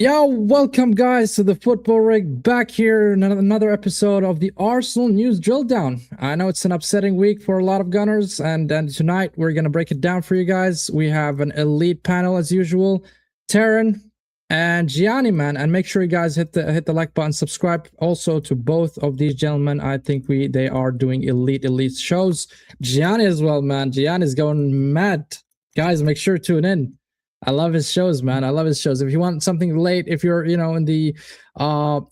Yo, welcome guys to the Football Rig, back here in another episode of the Arsenal News Drilldown. I know it's an upsetting week for a lot of Gunners, and tonight we're going to break it down for you guys. We have an elite panel as usual, Taryn and Gianni, man, and make sure you guys hit the like button, subscribe also to both of these gentlemen. I think they are doing elite shows. Gianni as well, man. Gianni's going mad. Guys, make sure to tune in. I love his shows, man. I love his shows. If you want something late, if you're, in the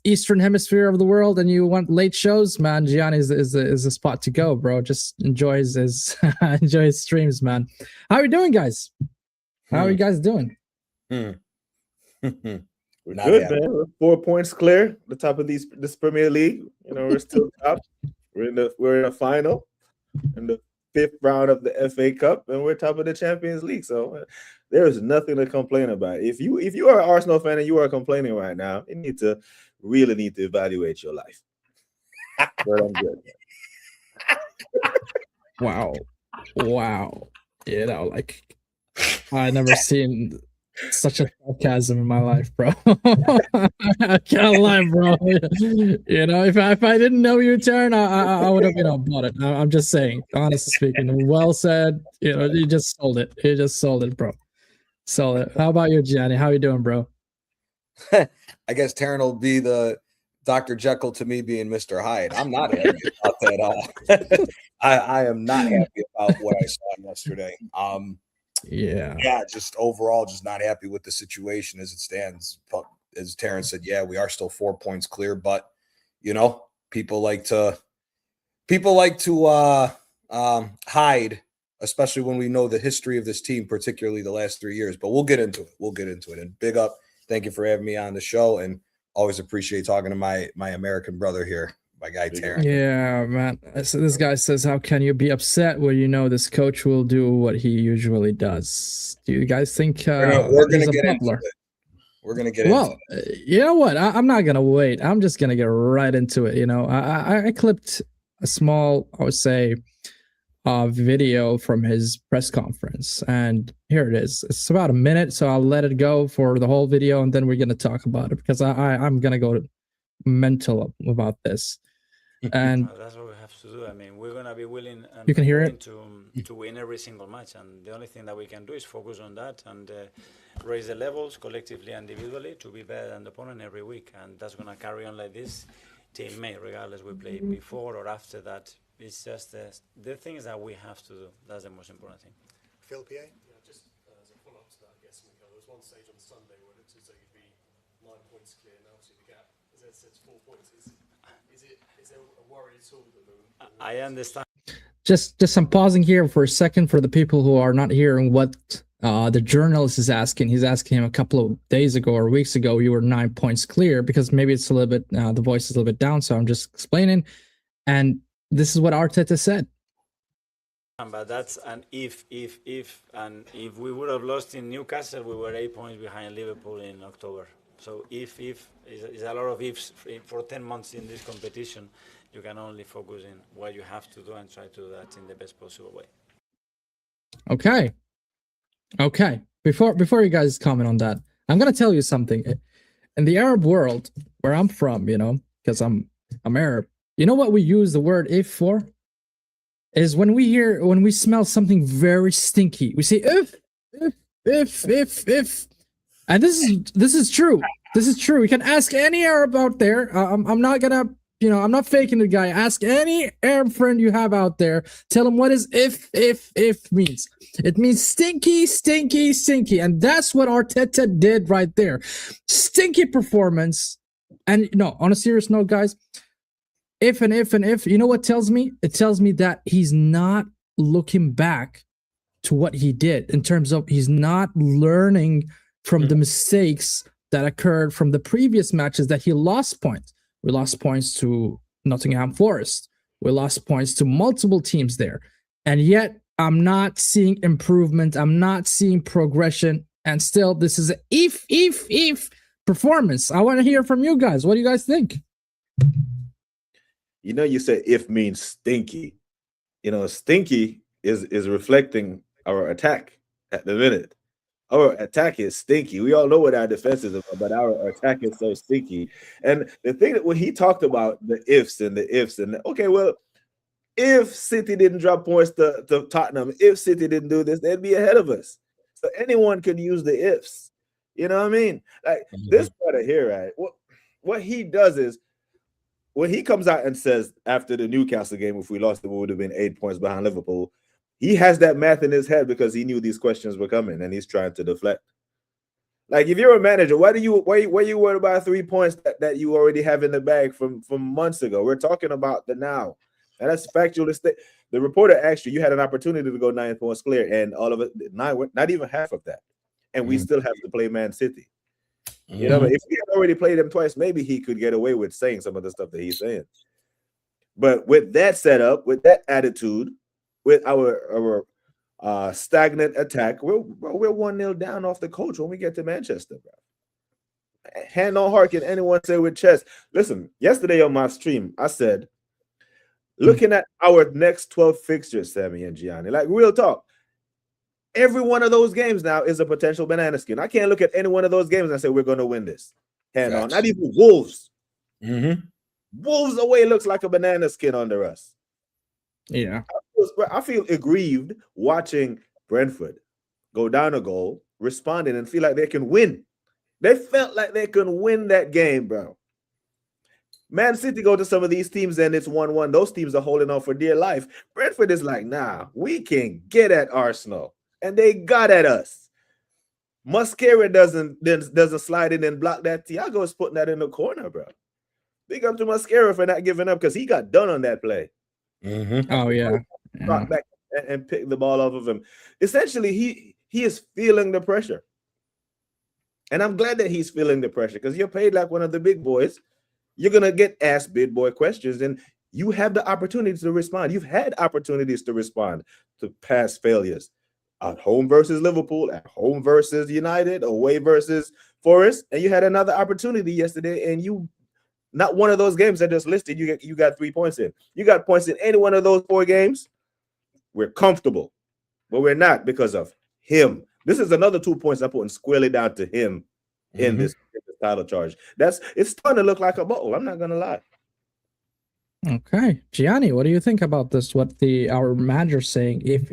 Eastern Hemisphere of the world and you want late shows, man, Gianni is a spot to go, bro. Just enjoy his enjoy his streams, man. How are you doing, guys? How are you guys doing? We're good, man. We're 4 points clear. The top of this Premier League. We're still top. We're in the final, in the 5th round of the FA Cup, and we're top of the Champions League. So there is nothing to complain about. If you are an Arsenal fan and you are complaining right now, you really need to evaluate your life. But I'm good. Wow. I never seen such a sarcasm in my life, bro. I can't lie, bro. If I didn't know you, Taryn, I would have, bought it. I'm just saying, honestly speaking. Well said. You just sold it. You just sold it, bro. Sold it. How about you, Gianni? How you doing, bro? I guess Taryn will be the Dr. Jekyll to me being Mr. Hyde. I'm not happy about that at all. I am not happy about what I saw yesterday. Yeah, just overall, just not happy with the situation as it stands. But as Taryn said, yeah, we are still 4 points clear, but people like to hide, especially when we know the history of this team, particularly the last 3 years. But we'll get into it. And big up, thank you for having me on the show, and always appreciate talking to my American brother here, my guy Taryn. Yeah, man. So this guy says, how can you be upset when this coach will do what he usually does? Do you guys think we're going to get into it? We're going to get into it. You know what? I'm not going to wait. I'm just going to get right into it. I clipped a small, I would say, video from his press conference, and here it is. It's about a minute, so I'll let it go for the whole video, and then we're going to talk about it, because I'm going to go mental about this. And that's what we have to do. I mean, we're going to be willing and you can hear it to win every single match, and the only thing that we can do is focus on that and raise the levels collectively and individually to be better than the opponent every week, and that's going to carry on like this till May, regardless we play before or after that. It's just the things that we have to do. That's the most important thing. Phil, PA? Yeah, just as a follow-up to that, I guess, Mikel, there was one stage on Sunday where it looked as though you'd be 9 points clear, and obviously the gap, as Ed said, 4 points. Is there a worry at all that I understand. Just I'm pausing here for a second for the people who are not hearing what the journalist is asking. He's asking him a couple of days ago or weeks ago, you were 9 points clear, because maybe it's a little bit, the voice is a little bit down, so I'm just explaining. And this is what Arteta said. But that's an if, and if we would have lost in Newcastle, we were 8 points behind Liverpool in October. So if is a lot of ifs for 10 months in this competition. You can only focus in what you have to do and try to do that in the best possible way. Okay. Before you guys comment on that, I'm gonna tell you something. In the Arab world, where I'm from, because I'm Arab. You know what we use the word if for? Is when we smell something very stinky. We say if. And this is true. This is true. You can ask any Arab out there. I'm not gonna, I'm not faking the guy. Ask any Arab friend you have out there. Tell him what is if means. It means stinky. And that's what Arteta did right there. Stinky performance. And on a serious note, guys, if, you know what tells me? It tells me that he's not looking back to what he did, in terms of he's not learning from the mistakes that occurred from the previous matches that he lost points. We lost points to Nottingham Forest. We lost points to multiple teams there. And yet I'm not seeing improvement. I'm not seeing progression. And still, this is an if performance. I want to hear from you guys. What do you guys think? You said if means stinky. Stinky is reflecting our attack at the minute. Our attack is stinky. We all know what our defense is about, but our attack is so stinky. And the thing that when he talked about the ifs and okay, well, if City didn't drop points to Tottenham, if City didn't do this, they'd be ahead of us. So anyone could use the ifs. You know what I mean? Like this brother here, right? What he does is when he comes out and says after the Newcastle game, if we lost, it would have been 8 points behind Liverpool. He has that math in his head because he knew these questions were coming and he's trying to deflect. Like if you're a manager, why you worried about 3 points that you already have in the bag from months ago? We're talking about the now. And that's factual. The reporter asked you had an opportunity to go 9 points clear, and all of it, not even half of that. And we still have to play Man City. You know, if we had already played him twice, maybe he could get away with saying some of the stuff that he's saying. But with that setup, with that attitude, with our stagnant attack, we're 1-0 down off the coach when we get to Manchester, bro. Hand on heart, can anyone say with chest? Listen, yesterday on my stream, I said, looking at our next 12 fixtures, Sammy and Gianni, like real talk, every one of those games now is a potential banana skin. I can't look at any one of those games and say we're going to win this. Hand on. Not even Wolves. Wolves away looks like a banana skin under us. Yeah. I feel aggrieved watching Brentford go down a goal, responding, and feel like they can win. They felt like they can win that game, bro. Man City go to some of these teams and it's 1-1. Those teams are holding on for dear life. Brentford is like, nah, we can get at Arsenal. And they got at us. Mosquera doesn't slide in and block that. Thiago is putting that in the corner, bro. Big up to Mosquera for not giving up because he got done on that play. Oh, yeah. Brought back and picked the ball off of him. Essentially, he is feeling the pressure. And I'm glad that he's feeling the pressure because you're paid like one of the big boys. You're going to get asked big boy questions and you have the opportunity to respond. You've had opportunities to respond to past failures. At home versus Liverpool, at home versus United, away versus Forest, and you had another opportunity yesterday, and you, not one of those games that just listed, you got 3 points in. You got points in any one of those 4 games, we're comfortable, but we're not because of him. This is another 2 points I'm putting squarely down to him in this title charge. It's starting to look like a bowl. I'm not gonna lie. Okay, Gianni, what do you think about this? What our manager's saying? If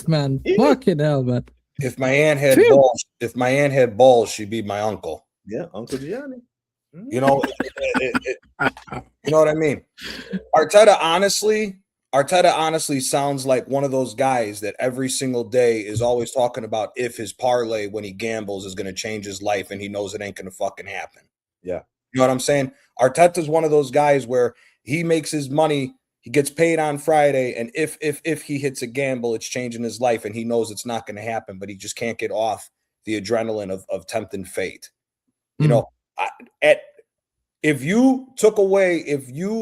man, fucking hell, man. If my aunt had balls, she'd be my uncle. Yeah, Uncle Gianni. You know, you know what I mean? Arteta honestly sounds like one of those guys that every single day is always talking about if his parlay when he gambles is going to change his life and he knows it ain't going to fucking happen. Yeah. You know what I'm saying? Arteta's one of those guys where he makes his money, he gets paid on Friday, and if he hits a gamble, it's changing his life, and he knows it's not going to happen, but he just can't get off the adrenaline of tempting fate. You know, if you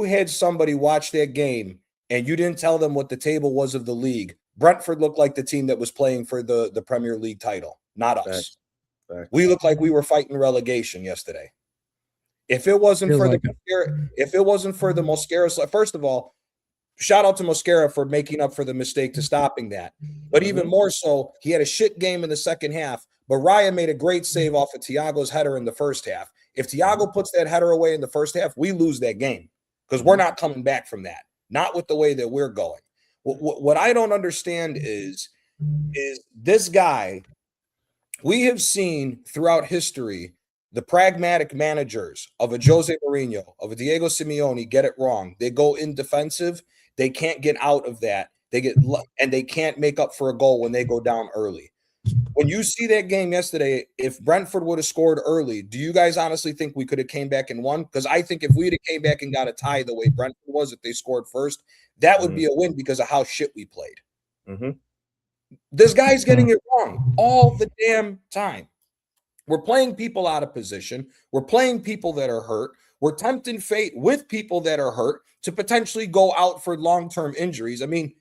had somebody watch that game and you didn't tell them what the table was of the league, Brentford looked like the team that was playing for the Premier League title, not us. Fact. We looked like we were fighting relegation yesterday. If it wasn't for the Mosquera, first of all, shout out to Mosquera for making up for the mistake to stopping that. But even more so, he had a shit game in the second half. But Raya made a great save off of Thiago's header in the first half. If Thiago puts that header away in the first half, we lose that game because we're not coming back from that. Not with the way that we're going. What I don't understand is this guy. We have seen throughout history the pragmatic managers of a Jose Mourinho, of a Diego Simeone get it wrong. They go in defensive. They can't get out of that. And they can't make up for a goal when they go down early. When you see that game yesterday, if Brentford would have scored early, do you guys honestly think we could have came back and won? Because I think if we'd have came back and got a tie the way Brentford was, if they scored first, that would be a win because of how shit we played. This guy's getting it wrong all the damn time. We're playing people out of position. We're playing people that are hurt. We're tempting fate with people that are hurt to potentially go out for long-term injuries. I mean,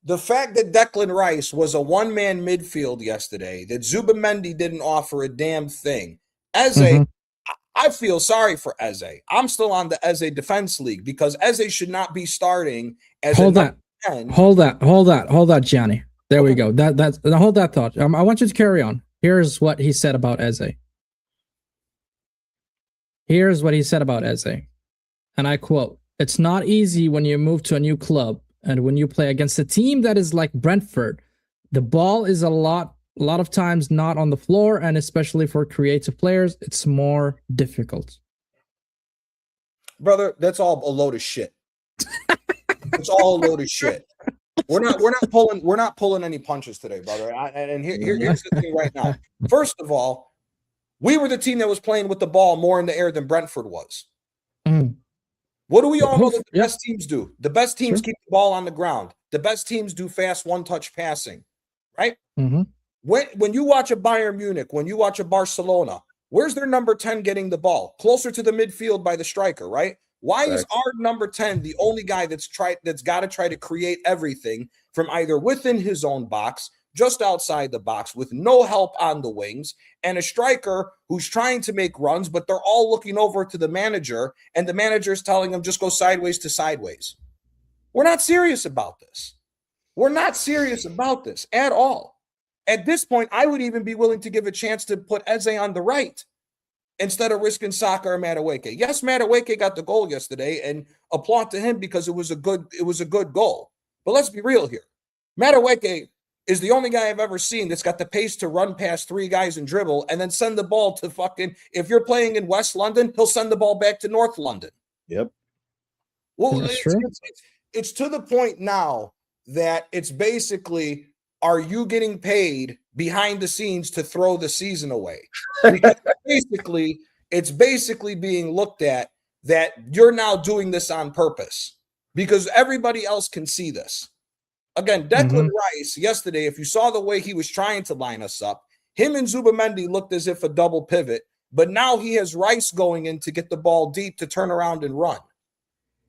the fact that Declan Rice was a one-man midfield yesterday, that Zubimendi didn't offer a damn thing. Eze, I feel sorry for Eze. I'm still on the Eze defense league because Eze should not be starting as a hold that, Gianni. There we go. That's hold that thought. I want you to carry on. Here's what he said about Eze. And I quote, "It's not easy when you move to a new club and when you play against a team that is like Brentford. The ball is a lot of times not on the floor, and especially for creative players, it's more difficult." Brother, that's all a load of shit. It's all a load of shit. We're not pulling any punches today, brother. Here's the thing right now. First of all, we were the team that was playing with the ball more in the air than Brentford was. What do we all know that the best teams do? The best teams keep the ball on the ground. The best teams do fast one-touch passing, right? When you watch a Bayern Munich, when you watch a Barcelona, where's their number 10 getting the ball? Closer to the midfield by the striker, right? Why is our number 10 the only guy that's got to try to create everything from either within his own box, just outside the box, with no help on the wings, and a striker who's trying to make runs, but they're all looking over to the manager, and the manager is telling them just go sideways to sideways? We're not serious about this. We're not serious about this at all. At this point, I would even be willing to give a chance to put Eze on the right instead of risking Saka or Madueke. Yes, Madueke got the goal yesterday, and applaud to him because it was a good goal. But let's be real here. Madueke is the only guy I've ever seen that's got the pace to run past three guys and dribble and then send the ball to if you're playing in West London, he'll send the ball back to North London. Yep. Well, it's to the point now that it's basically, are you getting paid behind the scenes to throw the season away? Because it's basically being looked at that you're now doing this on purpose because everybody else can see this. Again, Declan Rice yesterday, if you saw the way he was trying to line us up, him and Zubimendi looked as if a double pivot, but now he has Rice going in to get the ball deep to turn around and run,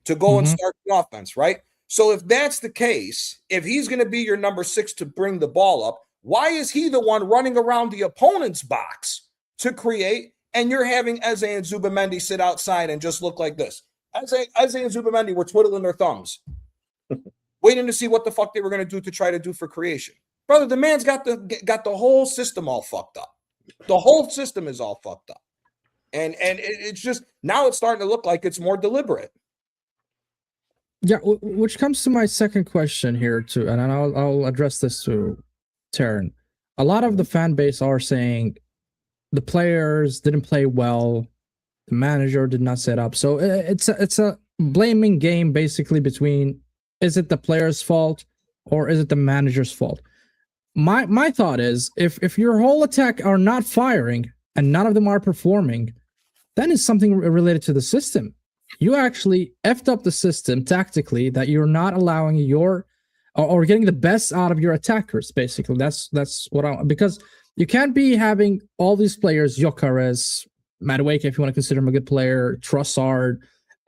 to go and start the offense, right? So if that's the case, if he's going to be your number 6 to bring the ball up, why is he the one running around the opponent's box to create, and you're having Eze and Zubimendi sit outside and just look like this? Eze and Zubimendi were twiddling their thumbs, waiting to see what the fuck they were going to do to try to do for creation. Brother, the man's got the whole system all fucked up. The whole system is all fucked up. And it's just, now it's starting to look like it's more deliberate. Yeah, which comes to my second question here too, and I'll address this to Taryn. A lot of the fan base are saying the players didn't play well, the manager did not set up. So it's a blaming game basically between, is it the player's fault or is it the manager's fault? My thought is, if your whole attack are not firing and none of them are performing, then it's something related to the system. You actually effed up the system tactically, that you're not allowing your or getting the best out of your attackers. Basically, that's what because you can't be having all these players, Gyökeres, Madueke, if you want to consider him a good player, Trossard,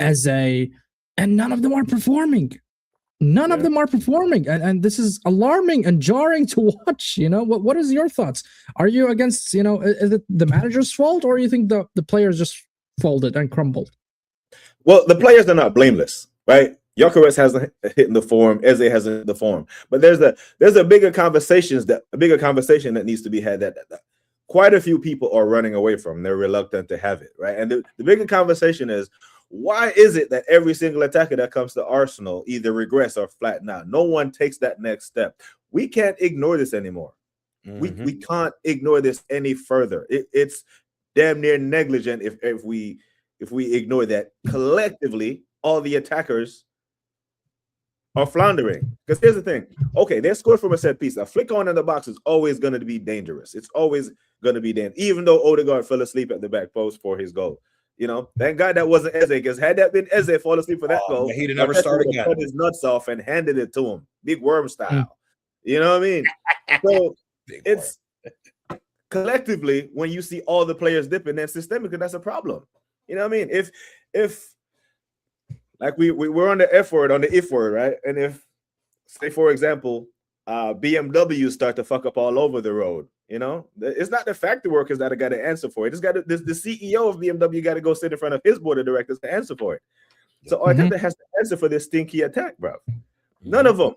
Eze, and none of them are performing. None of them are performing, and this is alarming and jarring to watch. You know, what is your thoughts? Are you against, is it the manager's fault, or you think the players just folded and crumbled? Well, the players are not blameless, right? Gyökeres hasn't hit the form, Eze hasn't hit the form, but there's a bigger conversation that needs to be had that quite a few people are running away from. They're reluctant to have it, right? And the bigger conversation is, why is it that every single attacker that comes to Arsenal either regress or flatten out? No one takes that next step. We can't ignore this anymore. We can't ignore this any further. It's damn near negligent if we ignore that. Collectively, all the attackers are floundering. Because here's the thing. Okay, they scored from a set piece. A flick on in the box is always going to be dangerous. It's always going to be dangerous, even though Odegaard fell asleep at the back post for his goal. Thank God that wasn't Eze, because had that been Eze fall asleep for that goal, he'd have never started again. Cut his nuts off and handed it to him, big worm style. You know what I mean? So it's collectively, when you see all the players dipping, then systemically that's a problem. You know what I mean? If like we're on the F word, on the if word, right? And if, say for example, BMW start to fuck up all over the road, it's not the factory workers that got to answer for it. It's got the CEO of BMW got to go sit in front of his board of directors to answer for it. So Arteta has to answer for this stinky attack, bro. None of them.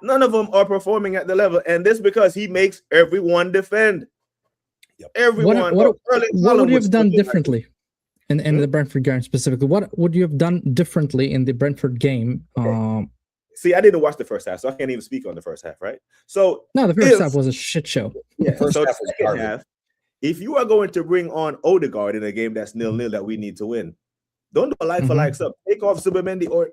None of them are performing at the level. And this because he makes everyone defend. Yep. Everyone. What would you have done differently in the Brentford game specifically? What would you have done differently in the Brentford game? Okay. See, I didn't watch the first half, so I can't even speak on the first half, right? So no, the first half was a shit show. Yeah, first so half the second half, if you are going to bring on Odegaard in a game that's 0-0 that we need to win, don't do a like for like sub. Take off Subamendi, or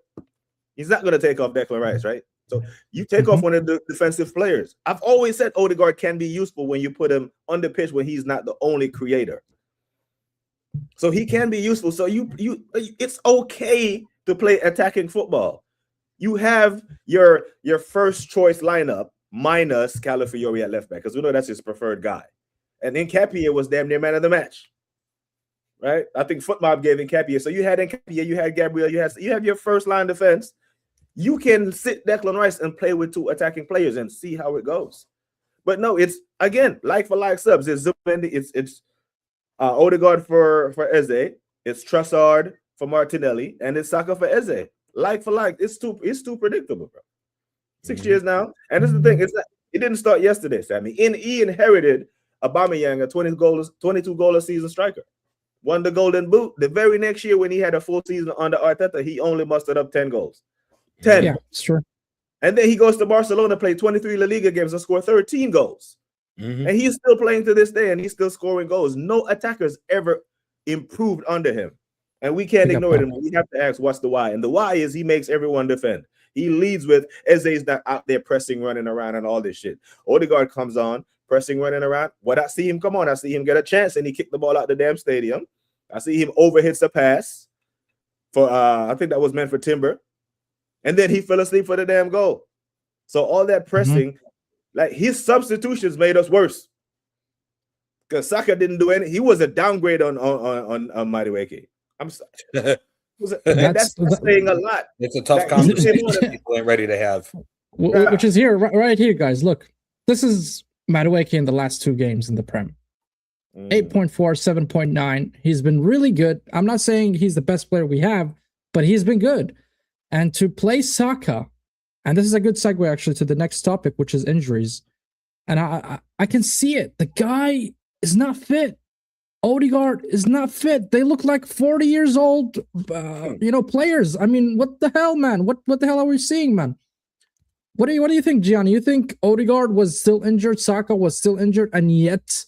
he's not going to take off Declan Rice, right? So you take off one of the defensive players. I've always said Odegaard can be useful when you put him on the pitch when he's not the only creator. So he can be useful. So it's okay to play attacking football. You have your first choice lineup minus Calafiori at left back, because we know that's his preferred guy. And Nketiah was damn near man of the match. Right? I think FootMob gave Nketiah. So you had Nketiah, you had Gabriel, you have your first line defense. You can sit Declan Rice and play with two attacking players and see how it goes. But no, it's again like for like subs. It's Zubendi, it's Odegaard for Eze, it's Trossard for Martinelli, and it's Saka for Eze. Like for like, it's too predictable, bro. 6 years now, and this is the thing. It didn't start yesterday, Sammy. He inherited Aubameyang, a 22 goal a season striker. Won the Golden Boot. The very next year when he had a full season under Arteta, he only mustered up 10 goals. 10. Yeah, it's true. And then he goes to Barcelona, play 23 La Liga games and score 13 goals. And he's still playing to this day, and he's still scoring goals. No attackers ever improved under him. And we can't ignore it. We have to ask what's the why. And the why is he makes everyone defend. He leads with Eze's not out there pressing, running around, and all this shit. Odegaard comes on, pressing, running around. What I see him come on, I see him get a chance, and he kicked the ball out the damn stadium. I see him overhits a pass for I think that was meant for Timber. And then he fell asleep for the damn goal. So all that pressing, like his substitutions made us worse. Because Saka didn't do anything. He was a downgrade on Madueke. I'm sorry. That's saying a lot. It's a tough conversation people ain't ready to have. Which is here, right here, guys. Look, this is Madueke in the last two games in the Prem. 8.4, 7.9. He's been really good. I'm not saying he's the best player we have, but he's been good. And to play Saka, and this is a good segue actually to the next topic, which is injuries. And I can see it. The guy is not fit. Odegaard is not fit. They look like 40 years old, players. I mean, what the hell, man? What the hell are we seeing, man? What do you think, Gianni? You think Odegaard was still injured, Saka was still injured, and yet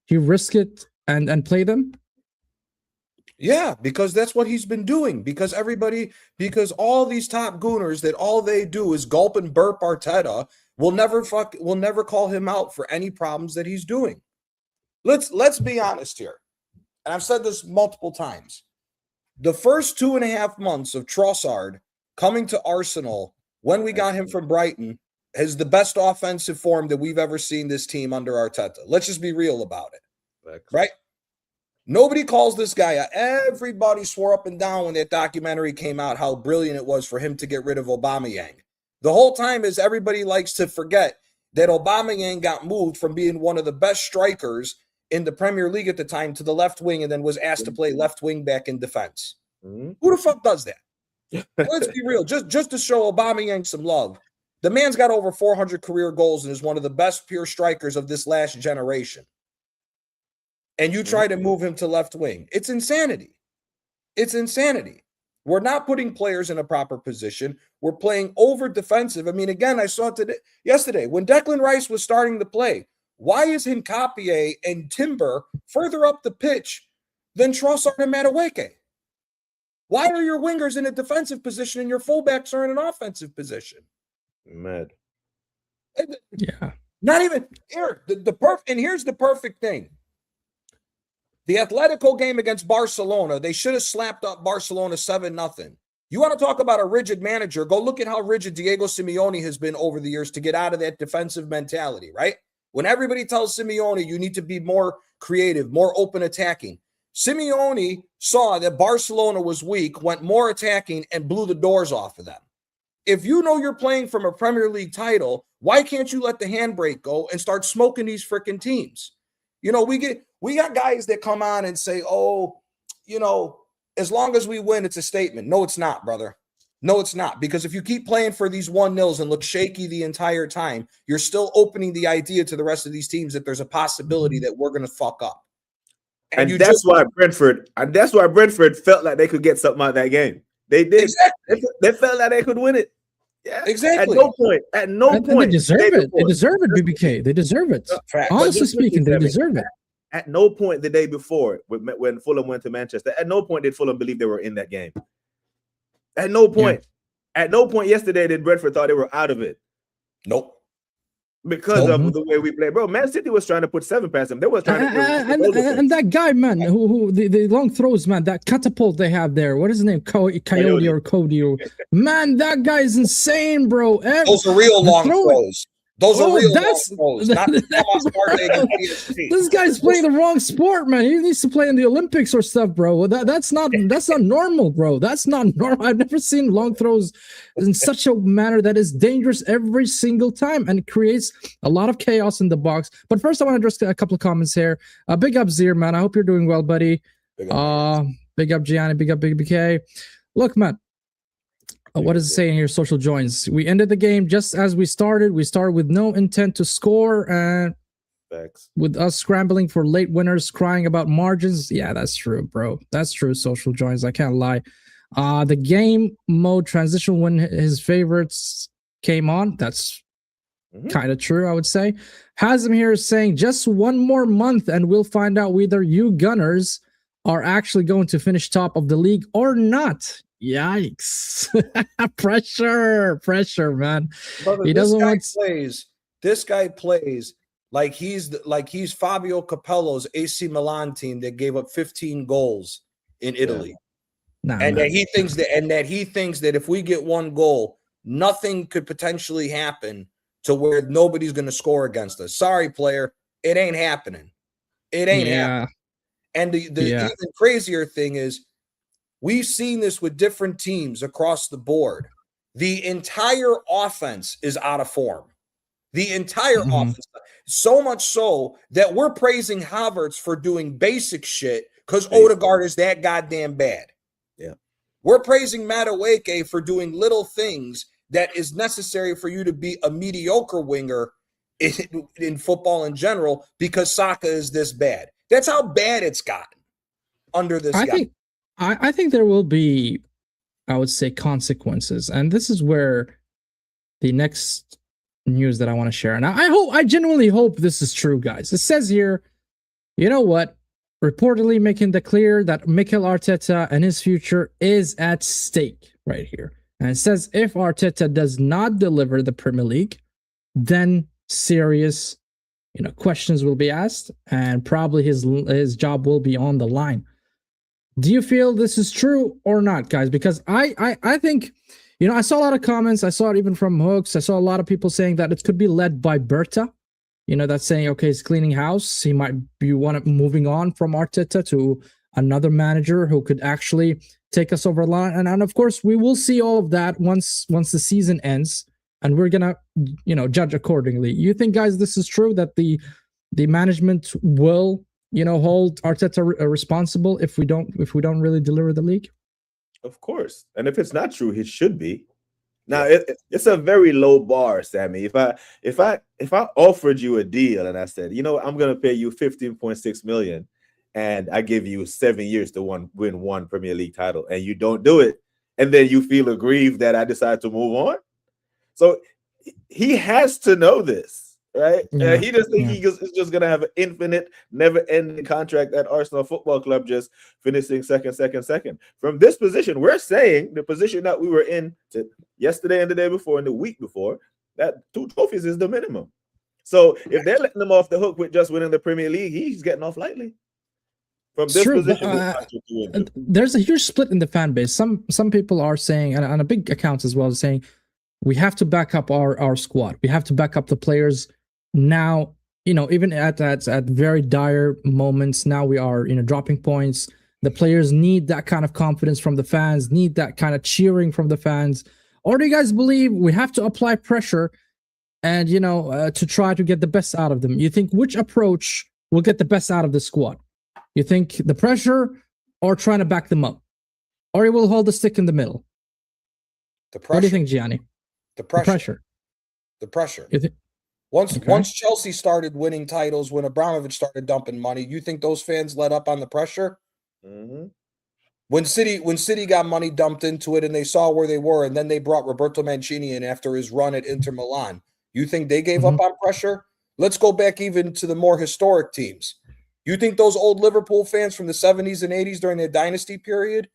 he risked it and played them? Yeah, because that's what he's been doing. Because all these top gooners that all they do is gulp and burp Arteta will never call him out for any problems that he's doing. Let's be honest here. And I've said this multiple times. The first 2.5 months of Trossard coming to Arsenal when we got him from Brighton is the best offensive form that we've ever seen this team under Arteta. Let's just be real about it. Right? Nobody calls this guy out. Everybody swore up and down when that documentary came out how brilliant it was for him to get rid of Aubameyang. The whole time is everybody likes to forget that Aubameyang got moved from being one of the best strikers in the Premier League at the time to the left wing and then was asked to play left wing back in defense. Who the fuck does that? Let's be real. Just to show Aubameyang some love. The man's got over 400 career goals and is one of the best pure strikers of this last generation. And you try to move him to left wing. It's insanity. It's insanity. We're not putting players in a proper position. We're playing over defensive. I mean, again, I saw it yesterday when Declan Rice was starting to play. Why is Nketiah and Timber further up the pitch than Trossard and Madueke? Why are your wingers in a defensive position and your fullbacks are in an offensive position? Mad. Yeah. Not even here. And here's the perfect thing. The Atletico game against Barcelona, they should have slapped up Barcelona 7-0. You want to talk about a rigid manager? Go look at how rigid Diego Simeone has been over the years to get out of that defensive mentality, right? When everybody tells Simeone you need to be more creative, more open attacking, Simeone saw that Barcelona was weak, went more attacking, and blew the doors off of them. If you know you're playing from a Premier League title, why can't you let the handbrake go and start smoking these freaking teams? You know, we got guys that come on and say, oh, you know, as long as we win, it's a statement. No, it's not, brother. No, it's not. Because if you keep playing for these 1-0s and look shaky the entire time, you're still opening the idea to the rest of these teams that there's a possibility that we're going to fuck up. And that's why Brentford felt like they could get something out of that game. They did. Exactly. They felt like they could win it. Yeah, exactly. At no point. They deserve it. They deserve it, BBK. They deserve it. Honestly speaking, they deserve it. At no point the day before, when Fulham went to Manchester, at no point did Fulham believe they were in that game. At no point. Yeah. At no point yesterday did Brentford thought they were out of it. Nope. Because of the way we play. Bro, Man City was trying to put 7 past them. They was trying to and that guy, man, who the long throws, man, that catapult they have there. What is his name? Coyote or Cody? Man, that guy is insane, bro. Those are real long throws. Those are real long throws. This guy's playing the wrong sport, man. He needs to play in the Olympics or stuff, bro. That's not normal, bro. That's not normal. I've never seen long throws in such a manner that is dangerous every single time and it creates a lot of chaos in the box. But first, I want to address a couple of comments here. Big up Zir, man. I hope you're doing well, buddy. Big up Gianni. Big up Big BK. Look, man. What is it saying here? Social joins. We ended the game just as we started. We started with no intent to score and with us scrambling for late winners, crying about margins. Yeah, that's true, bro. That's true. Social joins. I can't lie. The game mode transition when his favorites came on. That's kind of true, I would say. Hazem here is saying just one more month and we'll find out whether you Gunners are actually going to finish top of the league or not. Yikes. pressure, man. Brother, he doesn't want this guy plays like he's Fabio Capello's AC Milan team that gave up 15 goals in Italy. That he thinks that if we get one goal, nothing could potentially happen to where nobody's going to score against us. Sorry, player, it ain't happening. It ain't happening. And the even crazier thing is, we've seen this with different teams across the board. The entire offense is out of form. The entire offense. So much so that we're praising Havertz for doing basic shit because Odegaard is that goddamn bad. Yeah. We're praising Madueke for doing little things that is necessary for you to be a mediocre winger in football in general because Saka is this bad. That's how bad it's gotten under this guy. I think there will be, I would say, consequences. And this is where the next news that I want to share. And I genuinely hope this is true, guys. It says here, you know what? Reportedly making it clear that Mikel Arteta and his future is at stake right here. And it says if Arteta does not deliver the Premier League, then serious, questions will be asked and probably his job will be on the line. Do you feel this is true or not, guys? Because I think, I saw a lot of comments. I saw it even from Hooks. I saw a lot of people saying that it could be led by Berta. That's saying, okay, he's cleaning house. He might be moving on from Arteta to another manager who could actually take us over the line. And of course, we will see all of that once the season ends. And we're going to, judge accordingly. You think, guys, this is true, that the management will hold Arteta responsible if we don't really deliver the league? Of course. And if it's not true, he should be. Now it's a very low bar, Sammy. If I offered you a deal and I said, I'm going to pay you 15.6 million and I give you 7 years to win one Premier League title and you don't do it, and then you feel aggrieved that I decide to move on. So he has to know this. Right? Yeah. He just think he's just going to have an infinite, never-ending contract at Arsenal Football Club, just finishing second. From this position, we're saying the position that we were in yesterday and the day before and the week before, that 2 trophies is the minimum. So if they're letting him off the hook with just winning the Premier League, he's getting off lightly. From this position, there's a huge split in the fan base. Some people are saying, and on a big accounts as well, saying we have to back up our squad. We have to back up the players. Now, even at very dire moments, now we are, dropping points. The players need that kind of confidence from the fans, need that kind of cheering from the fans. Or do you guys believe we have to apply pressure and, to try to get the best out of them? You think which approach will get the best out of the squad? You think the pressure or trying to back them up? Or you will hold the stick in the middle? The What do you pressure. think, Gianni? The The pressure. pressure. The pressure. You think- Once Okay. once Chelsea started winning titles, when Abramovich started dumping money, you think those fans let up on the pressure? Mm-hmm. When City got money dumped into it and they saw where they were, and then they brought Roberto Mancini in after his run at Inter Milan, you think they gave up on pressure? Let's go back even to the more historic teams. You think those old Liverpool fans from the 70s and 80s during their dynasty period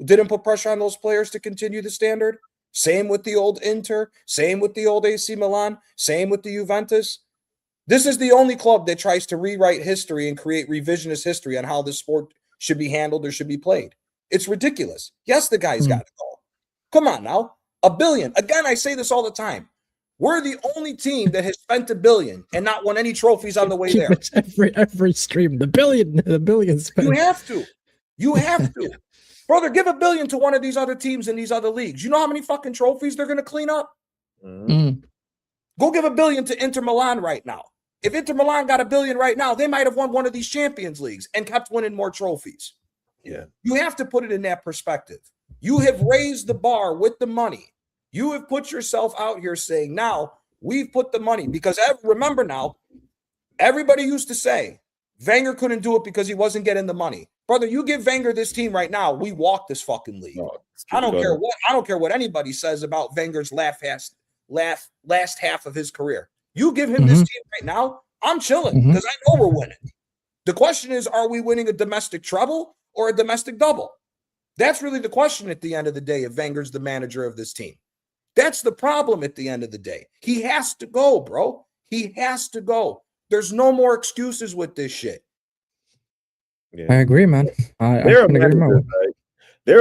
didn't put pressure on those players to continue the standard? Same with the old Inter, same with the old AC Milan, same with the Juventus. This is the only club that tries to rewrite history and create revisionist history on how this sport should be handled or should be played. It's ridiculous. Yes, the guy's got to go. Come on now. $1 billion. Again, I say this all the time. We're the only team that has spent $1 billion and not won any trophies on the way Keep there. it every stream. The billion spent. You have to. You have to. Brother, give $1 billion to one of these other teams in these other leagues. You know how many fucking trophies they're going to clean up? Mm. Go give $1 billion to Inter Milan right now. If Inter Milan got $1 billion right now, they might have won one of these Champions Leagues and kept winning more trophies. Yeah. You have to put it in that perspective. You have raised the bar with the money. You have put yourself out here saying, now we've put the money. Because remember now, everybody used to say Wenger couldn't do it because he wasn't getting the money. Brother, you give Wenger this team right now, we walk this fucking league. No, I don't care what anybody says about Wenger's last half of his career. You give him this team right now, I'm chilling because I know we're winning. The question is, are we winning a domestic treble or a domestic double? That's really the question at the end of the day if Wenger's the manager of this team. That's the problem at the end of the day. He has to go, bro. He has to go. There's no more excuses with this shit. Yeah. I agree, man. There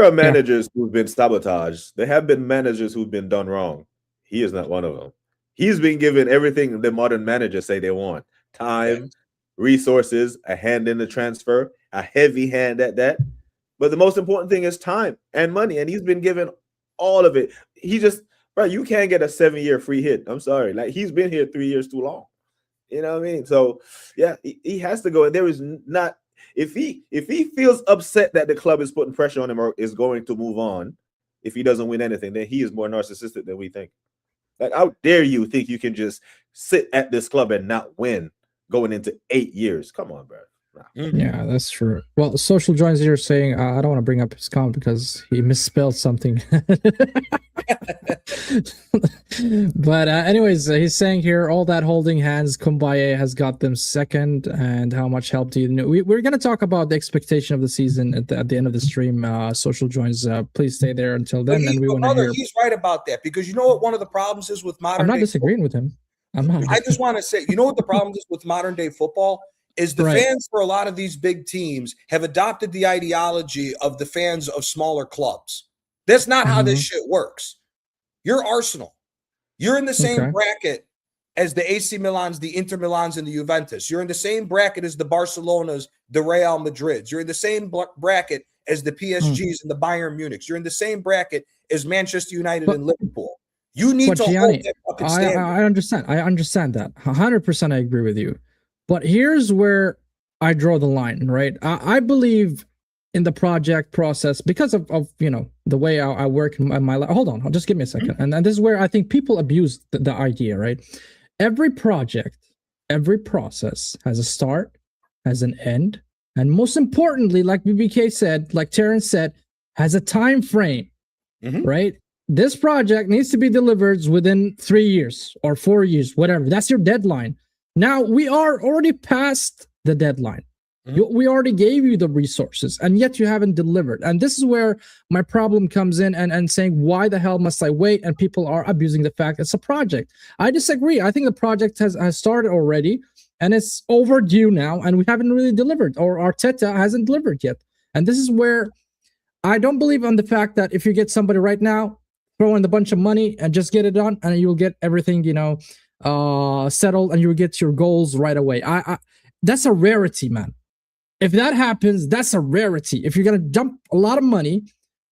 are managers who've been sabotaged. There have been managers who've been done wrong. He is not one of them. He's been given everything the modern managers say they want. Time, resources, a hand in the transfer, a heavy hand at that. But the most important thing is time and money. And he's been given all of it. He just, bro, you can't get a 7-year free hit. I'm sorry. Like, he's been here 3 years too long. You know what I mean? So, yeah, he has to go. And there is not, if he feels upset that the club is putting pressure on him or is going to move on, if he doesn't win anything, then he is more narcissistic than we think. Like, how dare you think you can just sit at this club and not win going into 8 years? Come on, bro. Yeah, that's true. Well, Social Joins here saying, I don't want to bring up his comment because he misspelled something. But anyways, he's saying here, all that holding hands, Kumbaya has got them second, and how much help do you know? We're going to talk about the expectation of the season at the end of the stream. Social Joins, please stay there until then, and we want to hear. He's right about that, because you know what one of the problems is with modern I'm not day disagreeing with him. I'm not. I just want to say, you know what the problem is with modern day football? Is the fans for a lot of these big teams have adopted the ideology of the fans of smaller clubs. That's not how this shit works. You're Arsenal. You're in the same bracket as the AC Milans, the Inter Milans, and the Juventus. You're in the same bracket as the Barcelonas, the Real Madrids. You're in the same bracket as the PSGs and the Bayern Munichs. You're in the same bracket as Manchester United and Liverpool. You need to Gianni, hold that fucking standard. I understand that. 100% I agree with you. But here's where I draw the line, right? I believe in the project process because of the way I work in my life. Hold on, just give me a second. And this is where I think people abuse the idea, right? Every project, every process has a start, has an end, and most importantly, like BBK said, like Terrence said, has a time frame, right? This project needs to be delivered within 3 years or 4 years, whatever. That's your deadline. Now, we are already past the deadline. We already gave you the resources, and yet you haven't delivered. And this is where my problem comes in and saying, why the hell must I wait? And people are abusing the fact it's a project. I disagree. I think the project has started already, and it's overdue now, and we haven't really delivered, or Arteta hasn't delivered yet. And this is where I don't believe on the fact that if you get somebody right now, throw in a bunch of money and just get it done, and you'll get everything, settled, and you will get your goals right away. That's a rarity, man. If that happens, that's a rarity. If you're gonna dump a lot of money,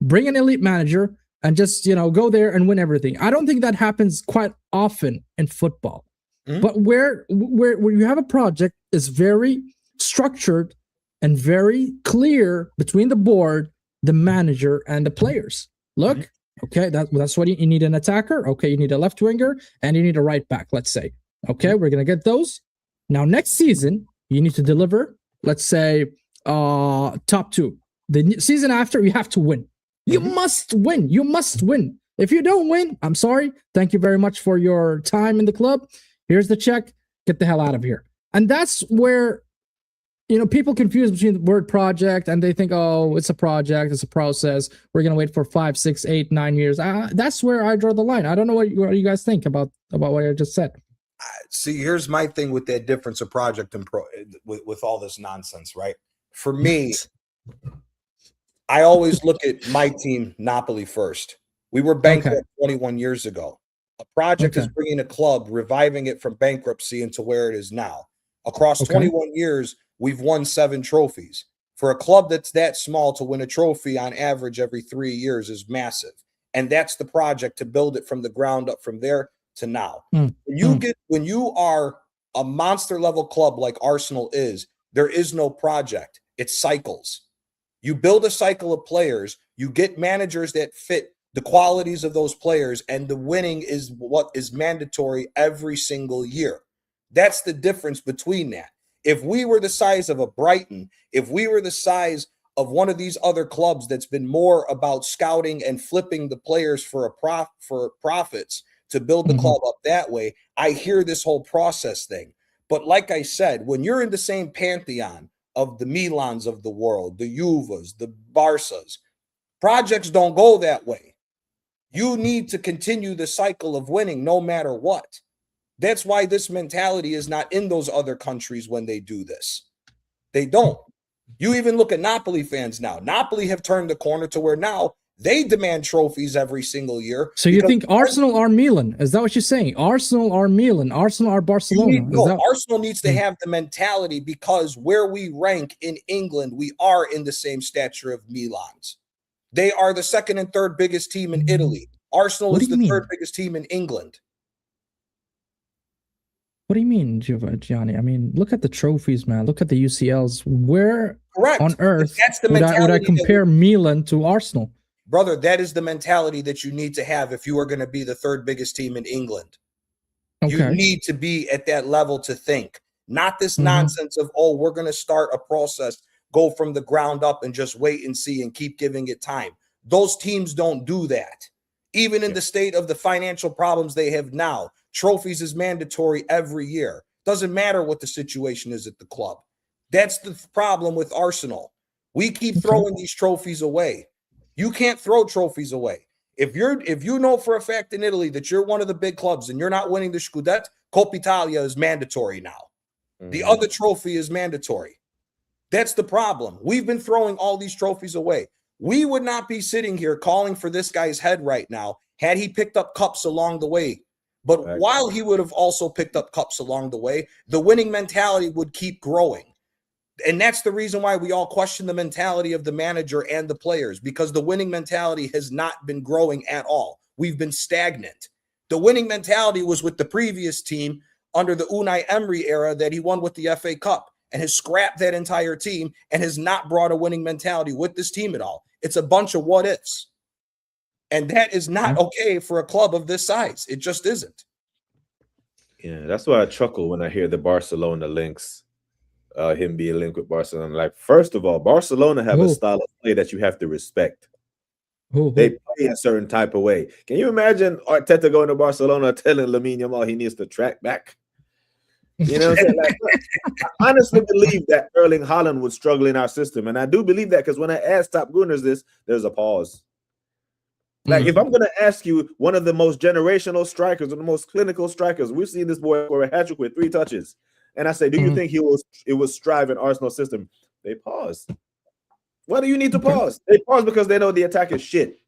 bring an elite manager, and just go there and win everything, I don't think that happens quite often in football. But where you have a project is very structured and very clear between the board, the manager, and the players. Look, Okay, that's what you need, an attacker. Okay, you need a left winger and you need a right back, let's say. Okay, we're going to get those. Now, next season, you need to deliver, let's say, top two. The season after, you have to win. You must win. You must win. If you don't win, I'm sorry. Thank you very much for your time in the club. Here's the check. Get the hell out of here. And that's where, people confuse between the word project and they think, oh, it's a project, it's a process. We're going to wait for 5, 6, 8, 9 years. That's where I draw the line. I don't know what you guys think about what I just said. See, here's my thing with that difference of project and with all this nonsense, right? For me, I always look at my team, Napoli, first. We were bankrupt 21 years ago. A project is bringing a club, reviving it from bankruptcy into where it is now. Across 21 years, we've won 7 trophies. For a club that's that small, to win a trophy on average every 3 years is massive. And that's the project, to build it from the ground up from there to now. When you are a monster level club like Arsenal is, there is no project. It's cycles. You build a cycle of players, you get managers that fit the qualities of those players, and the winning is what is mandatory every single year. That's the difference between that. If we were the size of a Brighton, if we were the size of one of these other clubs that's been more about scouting and flipping the players for profits to build the club up that way, I hear this whole process thing. But like I said, when you're in the same pantheon of the Milans of the world, the Juvas, the Barças, projects don't go that way. You need to continue the cycle of winning no matter what. That's why this mentality is not in those other countries when they do this. They don't. You even look at Napoli fans now. Napoli have turned the corner to where now they demand trophies every single year. So you think Arsenal are Milan? Is that what you're saying? Arsenal are Milan. Arsenal are Barcelona. Arsenal needs to have the mentality, because where we rank in England, we are in the same stature of Milan's. They are the second and third biggest team in Italy. Arsenal is the third biggest team in England. What do you mean, Gianni? I mean, look at the trophies, man. Look at the UCLs. Where on earth would I compare Milan to Arsenal? Brother, that is the mentality that you need to have if you are going to be the third biggest team in England. You need to be at that level to think. Not this nonsense of, oh, we're going to start a process, go from the ground up and just wait and see and keep giving it time. Those teams don't do that. Even in the state of the financial problems they have now, trophies is mandatory every year. Doesn't matter what the situation is at the club. That's the problem with Arsenal. We keep throwing these trophies away. You can't throw trophies away. If you know for a fact in Italy that you're one of the big clubs and you're not winning the Scudetto, Coppa Italia is mandatory now. The other trophy is mandatory. That's the problem. We've been throwing all these trophies away. We would not be sitting here calling for this guy's head right now had he picked up cups along the way. But while he would have also picked up cups along the way, the winning mentality would keep growing. And that's the reason why we all question the mentality of the manager and the players, because the winning mentality has not been growing at all. We've been stagnant. The winning mentality was with the previous team under the Unai Emery era that he won with the FA Cup, and has scrapped that entire team and has not brought a winning mentality with this team at all. It's a bunch of what ifs. And that is not okay for a club of this size. It just isn't. Yeah, that's why I chuckle when I hear the Barcelona links, him being linked with Barcelona. Like, first of all, Barcelona have a style of play that you have to respect. They play a certain type of way. Can you imagine Arteta going to Barcelona telling Lamine Yamal he needs to track back? You know what I'm saying? Like, I honestly believe that Erling Haaland would struggle in our system. And I do believe that, because when I ask Top Gunners this, there's a pause. Like, if I'm going to ask you, one of the most generational strikers or the most clinical strikers, we've seen this boy score a hat-trick with 3 touches. And I say, do you think it will strive in Arsenal system? They pause. Why do you need to pause? They pause because they know the attack is shit,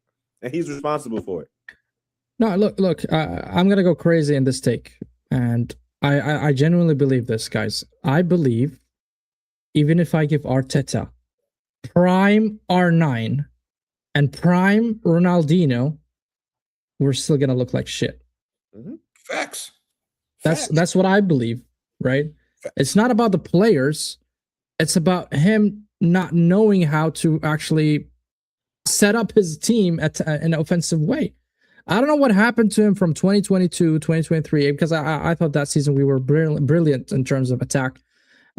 and he's responsible for it. No, look, I'm going to go crazy in this take. And I genuinely believe this, guys. I believe even if I give Arteta prime R9 and prime Ronaldinho, we're still going to look like shit. Facts. That's what I believe, right? It's not about the players. It's about him not knowing how to actually set up his team in an offensive way. I don't know what happened to him from 2022, 2023, because I thought that season we were brilliant in terms of attack.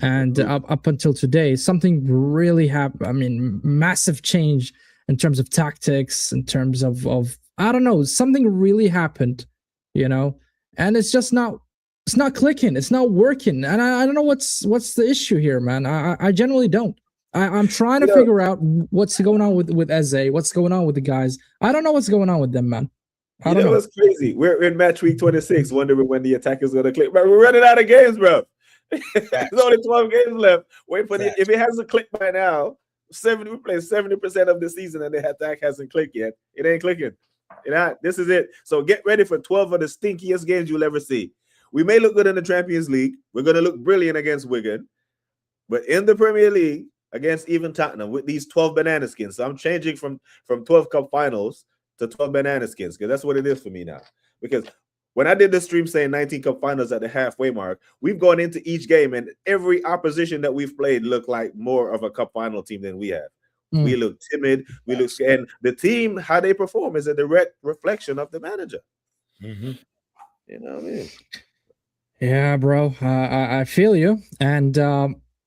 And up until today, something really happened. I mean, massive change in terms of tactics, in terms of I don't know, something really happened, and it's just not clicking, it's not working, and I don't know what's the issue here, man. I generally don't. I'm trying to figure out what's going on with Eze, what's going on with the guys. I don't know what's going on with them, man. I don't know. What's crazy? We're in match week 26, wondering when the attack is going to click. But we're running out of games, bro. There's only 12 games left. Wait for if it hasn't clicked by now, we play 70% of the season and the attack hasn't clicked yet. It ain't clicking. This is it. So get ready for 12 of the stinkiest games you'll ever see. We may look good in the Champions League. We're going to look brilliant against Wigan. But in the Premier League, against even Tottenham, with these 12 banana skins. So I'm changing from 12 cup finals to 12 banana skins, because that's what it is for me now. Because when I did the stream saying 19 cup finals at the halfway mark, we've gone into each game and every opposition that we've played looked like more of a cup final team than we have. We look timid. We look scared. And the team, how they perform is a direct reflection of the manager. Mm-hmm. You know what I mean? Yeah, bro. I feel you. And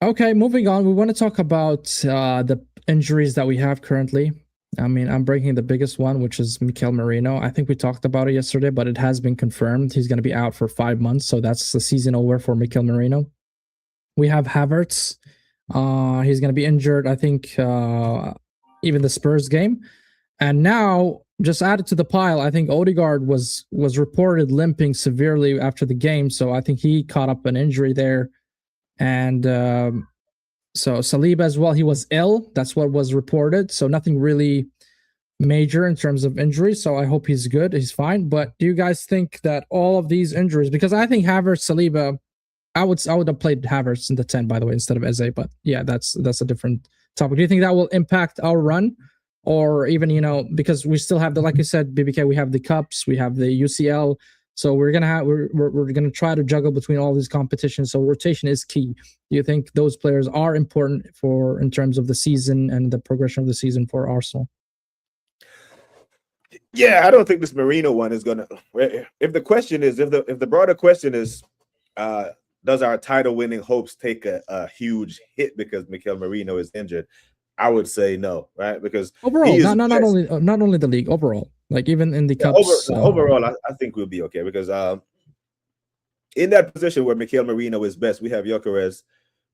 okay, moving on. We want to talk about the injuries that we have currently. I mean, I'm breaking the biggest one, which is Mikel Merino. I think we talked about it yesterday, but it has been confirmed. He's going to be out for 5 months, so that's the season over for Mikel Merino. We have Havertz. He's going to be injured, I think, even the Spurs game. And now, just added to the pile, I think Odegaard was reported limping severely after the game, so I think he caught up an injury there. And so Saliba as well, he was ill. That's what was reported. So nothing really major in terms of injuries. So I hope he's good. He's fine. But do you guys think that all of these injuries, because I think Havertz, Saliba, I would have played Havertz in the 10, by the way, instead of Eze. But yeah, that's a different topic. Do you think that will impact our run? Or even, because we still have like you said, BBK, we have the cups, we have the UCL. So we're gonna try to juggle between all these competitions. So rotation is key. Do you think those players are important in terms of the season and the progression of the season for Arsenal? Yeah, I don't think this Merino one is gonna. If the broader question is, does our title-winning hopes take a huge hit because Mikel Merino is injured? I would say no, right? Because overall, not only the league, overall, like even in the cups. Overall, I think we'll be okay because in that position where Mikel Merino is best, we have Gyökeres,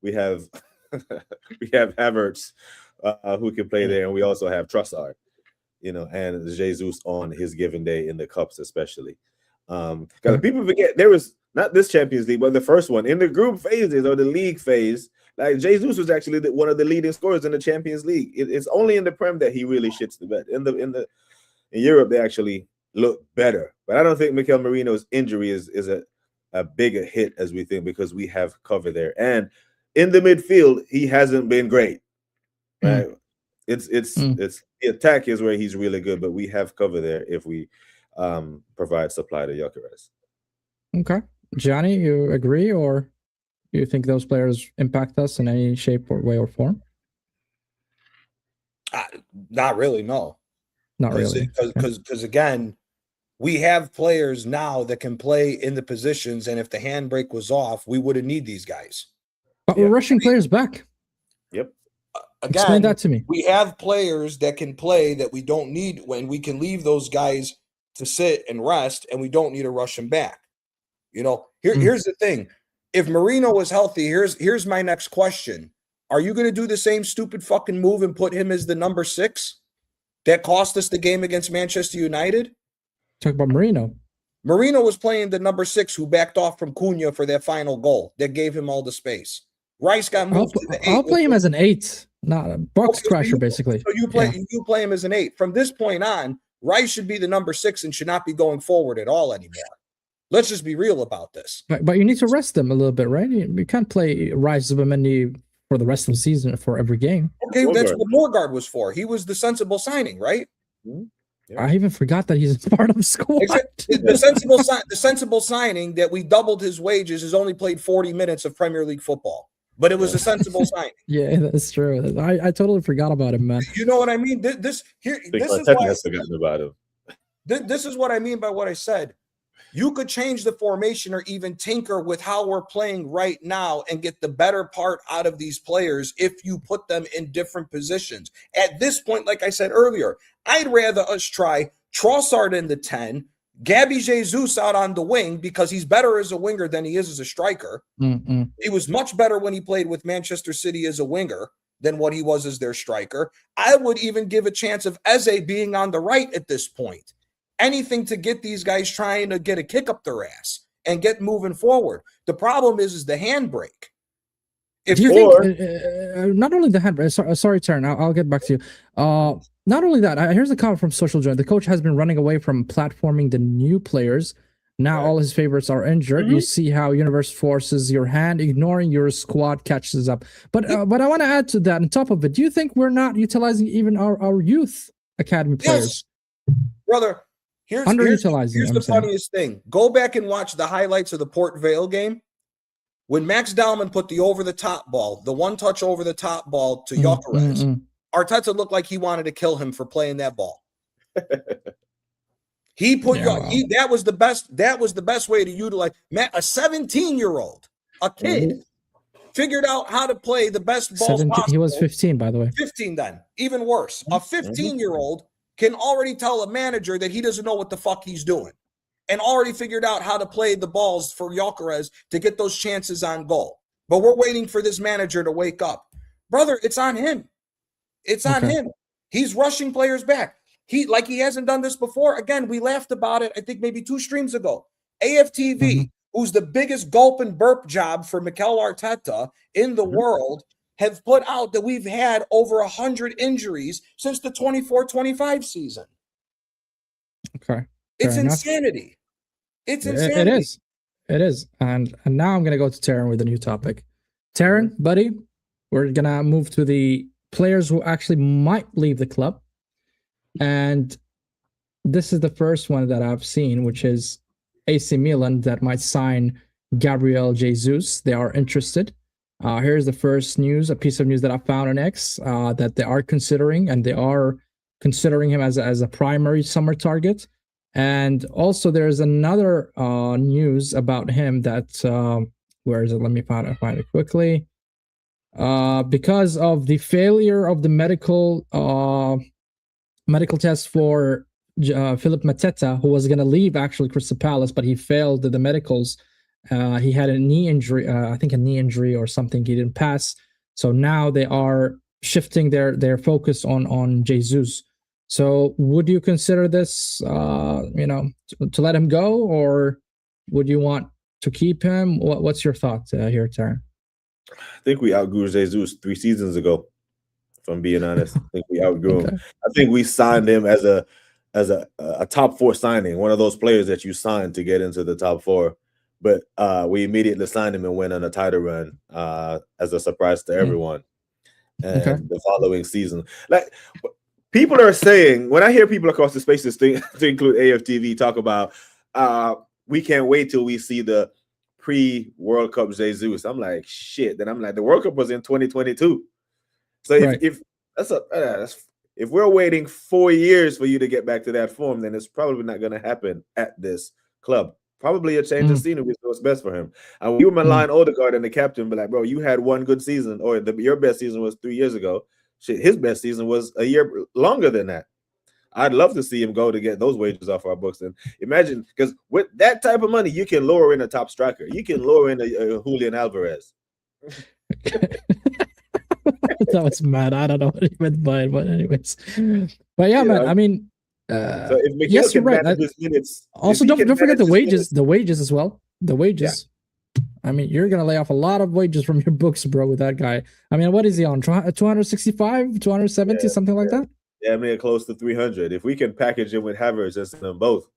we have Havertz who can play there, and we also have Trossard, and Jesus on his given day in the cups, especially. Because people forget there was not this Champions League, but the first one in the group phases or the league phase. Like Jesus was actually one of the leading scorers in the Champions League. It's only in the Prem that he really shits the bed. In Europe, they actually look better. But I don't think Mikel Merino's injury is a bigger hit as we think, because we have cover there. And in the midfield, he hasn't been great. Right? It's the attack is where he's really good, but we have cover there if we provide supply to Gyökeres. Okay, Gianni, you agree, or do you think those players impact us in any shape or way or form? Not really, no. Not really. Because again, we have players now that can play in the positions, and if the handbrake was off, we wouldn't need these guys. But we're rushing players back. Yep. Again, explain that to me. We have players that can play that we don't need, when we can leave those guys to sit and rest, and we don't need to rush them back. Here's the thing. If Merino was healthy, here's my next question. Are you going to do the same stupid fucking move and put him as the number 6 that cost us the game against Manchester United? Talk about Merino. Merino was playing the number 6 who backed off from Cunha for their final goal that gave him all the space. Rice got moved to the 8. I'll play him as an 8, not a box crasher, basically. So you play him as an 8. From this point on, Rice should be the number 6 and should not be going forward at all anymore. Let's just be real about this. But you need to rest them a little bit, right? You can't play Rice Zubimendi for the rest of the season for every game. Okay, that's what Norgard was for. He was the sensible signing, right? Yeah. I even forgot that he's part of the squad. The sensible signing that we doubled his wages has only played 40 minutes of Premier League football. but it was a sensible signing. Yeah, that's true. I totally forgot about him, man. You know what I mean? This is Arteta why has forgotten about him. this is what I mean by what I said. You could change the formation or even tinker with how we're playing right now and get the better part out of these players if you put them in different positions. At this point, like I said earlier, I'd rather us try Trossard in the 10, Gabby Jesus out on the wing because he's better as a winger than he is as a striker. Mm-mm. He was much better when he played with Manchester City as a winger than what he was as their striker. I would even give a chance of Eze being on the right at this point. Anything to get these guys trying to get a kick up their ass and get moving forward. The problem is the handbrake. Do you think not only the handbrake? Sorry, Taryn. I'll get back to you. Not only that. Here's a comment from Social Joy. The coach has been running away from platforming the new players. Now all his favorites are injured. You see how universe forces your hand, ignoring your squad catches up. But I want to add to that. On top of it, do you think we're not utilizing even our youth academy players? Yes, brother. Here's the funniest thing. Go back and watch the highlights of the Port Vale game. When Max Dallman put the over-the-top ball, the one-touch over-the-top ball to Gyökeres, Arteta looked like he wanted to kill him for playing that ball. He put that was the best way to utilize a 17-year-old, a kid, figured out how to play the best ball possible. He was 15, by the way. 15 then. Even worse. A 15-year-old can already tell a manager that he doesn't know what the fuck he's doing and already figured out how to play the balls for Gyökeres to get those chances on goal. But we're waiting for this manager to wake up. Brother, it's on him. It's on him. He's rushing players back. He hasn't done this before. Again, we laughed about it, I think maybe 2 streams ago. AFTV, who's the biggest gulp and burp job for Mikel Arteta in the world, have put out that we've had over 100 injuries since the 24-25 season. Okay. It's insanity. It's insanity. It is. And now I'm going to go to Taryn with a new topic. Taryn, buddy, we're going to move to the players who actually might leave the club. And this is the first one that I've seen, which is AC Milan that might sign Gabriel Jesus. They are interested. Here's the first news, a piece of news that I found on X that they are considering, and they are considering him as a primary summer target. And also there's another news about him that, where is it? Let me find it quickly. Because of the failure of the medical test for Philip Mateta, who was going to leave actually Crystal Palace, but he failed the medicals. He had a knee injury, I think a knee injury or something. He didn't pass. So now they are shifting their focus on Jesus. So would you consider this, to let him go, or would you want to keep him? What's your thought here, Taryn? I think we outgrew Jesus 3 seasons ago. If I'm being honest, I think we outgrew him. I think we signed him as a top 4 signing, one of those players that you signed to get into the top 4. But we immediately signed him and went on a title run as a surprise to everyone. And the following season, like people are saying, when I hear people across the spaces to include AFTV talk about, we can't wait till we see the pre-World Cup Jesus. I'm like, shit. Then I'm like, the World Cup was in 2022. So if we're waiting 4 years for you to get back to that form, then it's probably not going to happen at this club. Probably a change of scenery is what's best for him. And you malign Odegaard and the captain, but like, bro, you had one good season, or your best season was 3 years ago. Shit, his best season was a year longer than that. I'd love to see him go to get those wages off our books. And imagine, because with that type of money, you can lure in a top striker. You can lure in a Julian Alvarez. That was mad. I don't know what he meant by it, but anyways. But yeah, man. I mean, so if Mikel yes, you're right. Minutes, also, don't forget the wages. The wages as well. The wages. Yeah. I mean, you're gonna lay off a lot of wages from your books, bro, with that guy. I mean, what is he on? 265, 270, something like that. Yeah, I mean, close to 300. If we can package him with Havertz and send them both,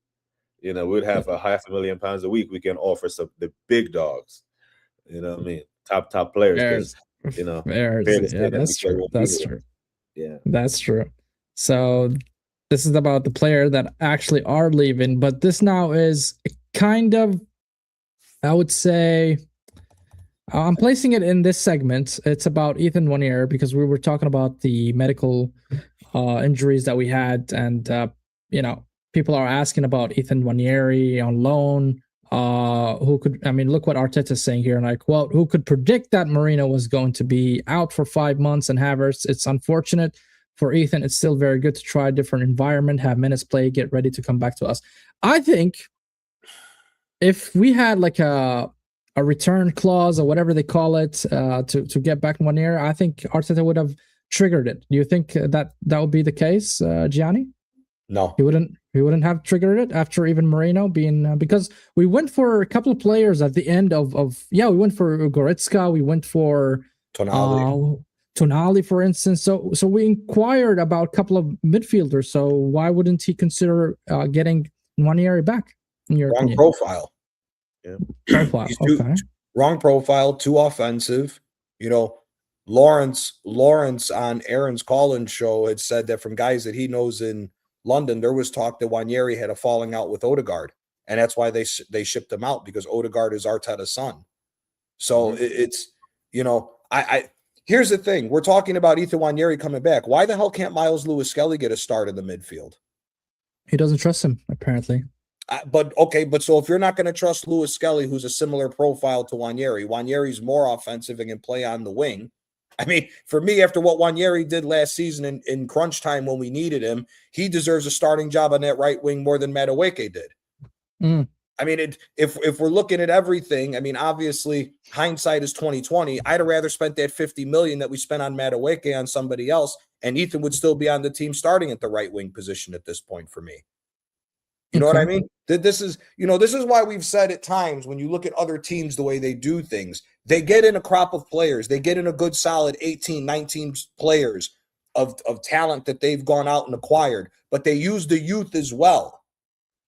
we'd have £500,000 a week. We can offer the big dogs. You know what I mean? Top players. Yeah, that's true. That's true. Yeah, that's true. So this is about the player that actually are leaving, but this now is kind of, I would say, I'm placing it in this segment. It's about Ethan Wanier because we were talking about the medical injuries that we had, and people are asking about Ethan Wanieri on loan. Look what Arteta's saying here, and I quote, who could predict that Marino was going to be out for 5 months and Havertz? It's unfortunate for Ethan. It's still very good to try a different environment, have minutes play, get ready to come back to us. I think if we had like a return clause or whatever they call it to get back Wanier, I think Arteta would have triggered it. Do you think that would be the case, Gianni? No, he wouldn't have triggered it after even Moreno being because we went for a couple of players at the end of we went for Goretzka, we went for Tonali, for instance. So we inquired about a couple of midfielders. So why wouldn't he consider getting Wanieri back? In your wrong opinion? profile. Yeah. Profile. Okay. Wrong profile. Too offensive. Lawrence on Aaron's call-in show had said that from guys that he knows in London, there was talk that Wanieri had a falling out with Odegaard, and that's why they shipped him out, because Odegaard is Arteta's son. So it's here's the thing: we're talking about Ethan Wanieri coming back. Why the hell can't Miles Lewis-Skelly get a start in the midfield? He doesn't trust him, apparently. But so if you're not going to trust Lewis-Skelly, who's a similar profile to Wanieri's more offensive and can play on the wing. I mean, for me, after what Wanieri did last season in crunch time when we needed him, he deserves a starting job on that right wing more than Madueke did. I mean, if we're looking at everything, I mean, obviously hindsight is 2020. I'd have rather spent that $50 million that we spent on Madueke on somebody else, and Ethan would still be on the team starting at the right wing position at this point for me. You know what I mean? This is why we've said at times when you look at other teams, the way they do things, they get in a crop of players. They get in a good solid 18, 19 players of talent that they've gone out and acquired, but they use the youth as well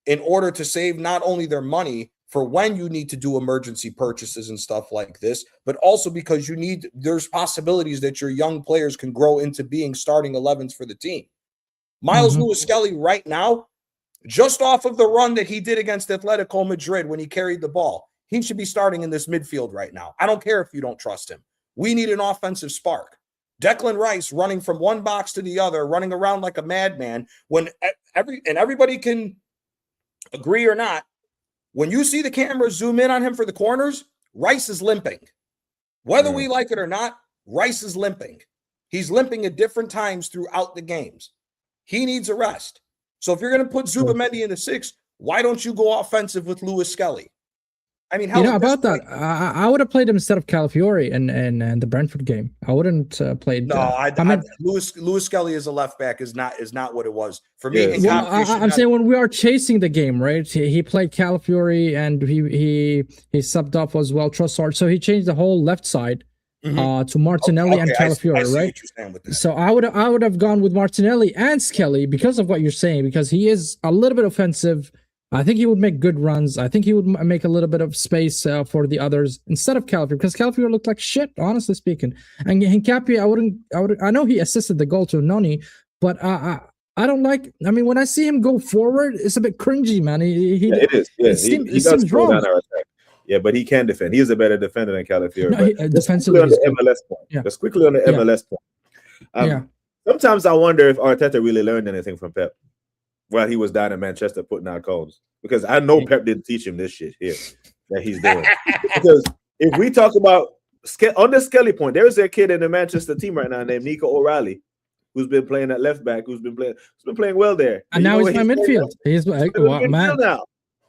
in order to save not only their money for when you need to do emergency purchases and stuff like this, but also because there's possibilities that your young players can grow into being starting 11s for the team. Miles Lewis-Skelly right now, just off of the run that he did against Atletico Madrid when he carried the ball, he should be starting in this midfield right now. I don't care if you don't trust him. We need an offensive spark. Declan Rice running from one box to the other, running around like a madman, when everybody can agree or not, when you see the camera zoom in on him for the corners, Rice is limping. Whether we like it or not, Rice is limping. He's limping at different times throughout the games. He needs a rest. So if you're going to put Zubamendi in the 6, why don't you go offensive with Lewis-Skelly? I mean, about that, I would have played him instead of Calafiori in the Brentford game. I wouldn't play. Lewis-Skelly as a left back is not what it was for me. Yeah. I'm saying when we are chasing the game, right? He played Calafiori and he subbed off as well Trossard, so he changed the whole left side. To Martinelli and Calafiori, right? So I would have gone with Martinelli and Skelly because of what you're saying, because he is a little bit offensive. I think he would make good runs. I think he would make a little bit of space for the others instead of Calafiori, because Calafiori looked like shit, honestly speaking. And Hincapié, I know he assisted the goal to Noni, but I don't like. I mean, when I see him go forward, it's a bit cringy, man. It is. Yes, he does slow down our attack. Yeah, but he can defend. He is a better defender than Calafiori. No, defensively on the MLS point. Yeah. Just quickly on the MLS point. Sometimes I wonder if Arteta really learned anything from Pep while he was down in Manchester putting out cones. Because I know Pep didn't teach him this shit here that he's doing. Because if we talk about on the Skelly point, there's a kid in the Manchester team right now named Nico O'Reilly, who's been playing at left back, who's been playing well there. And now he's playing midfield. He's midfield now.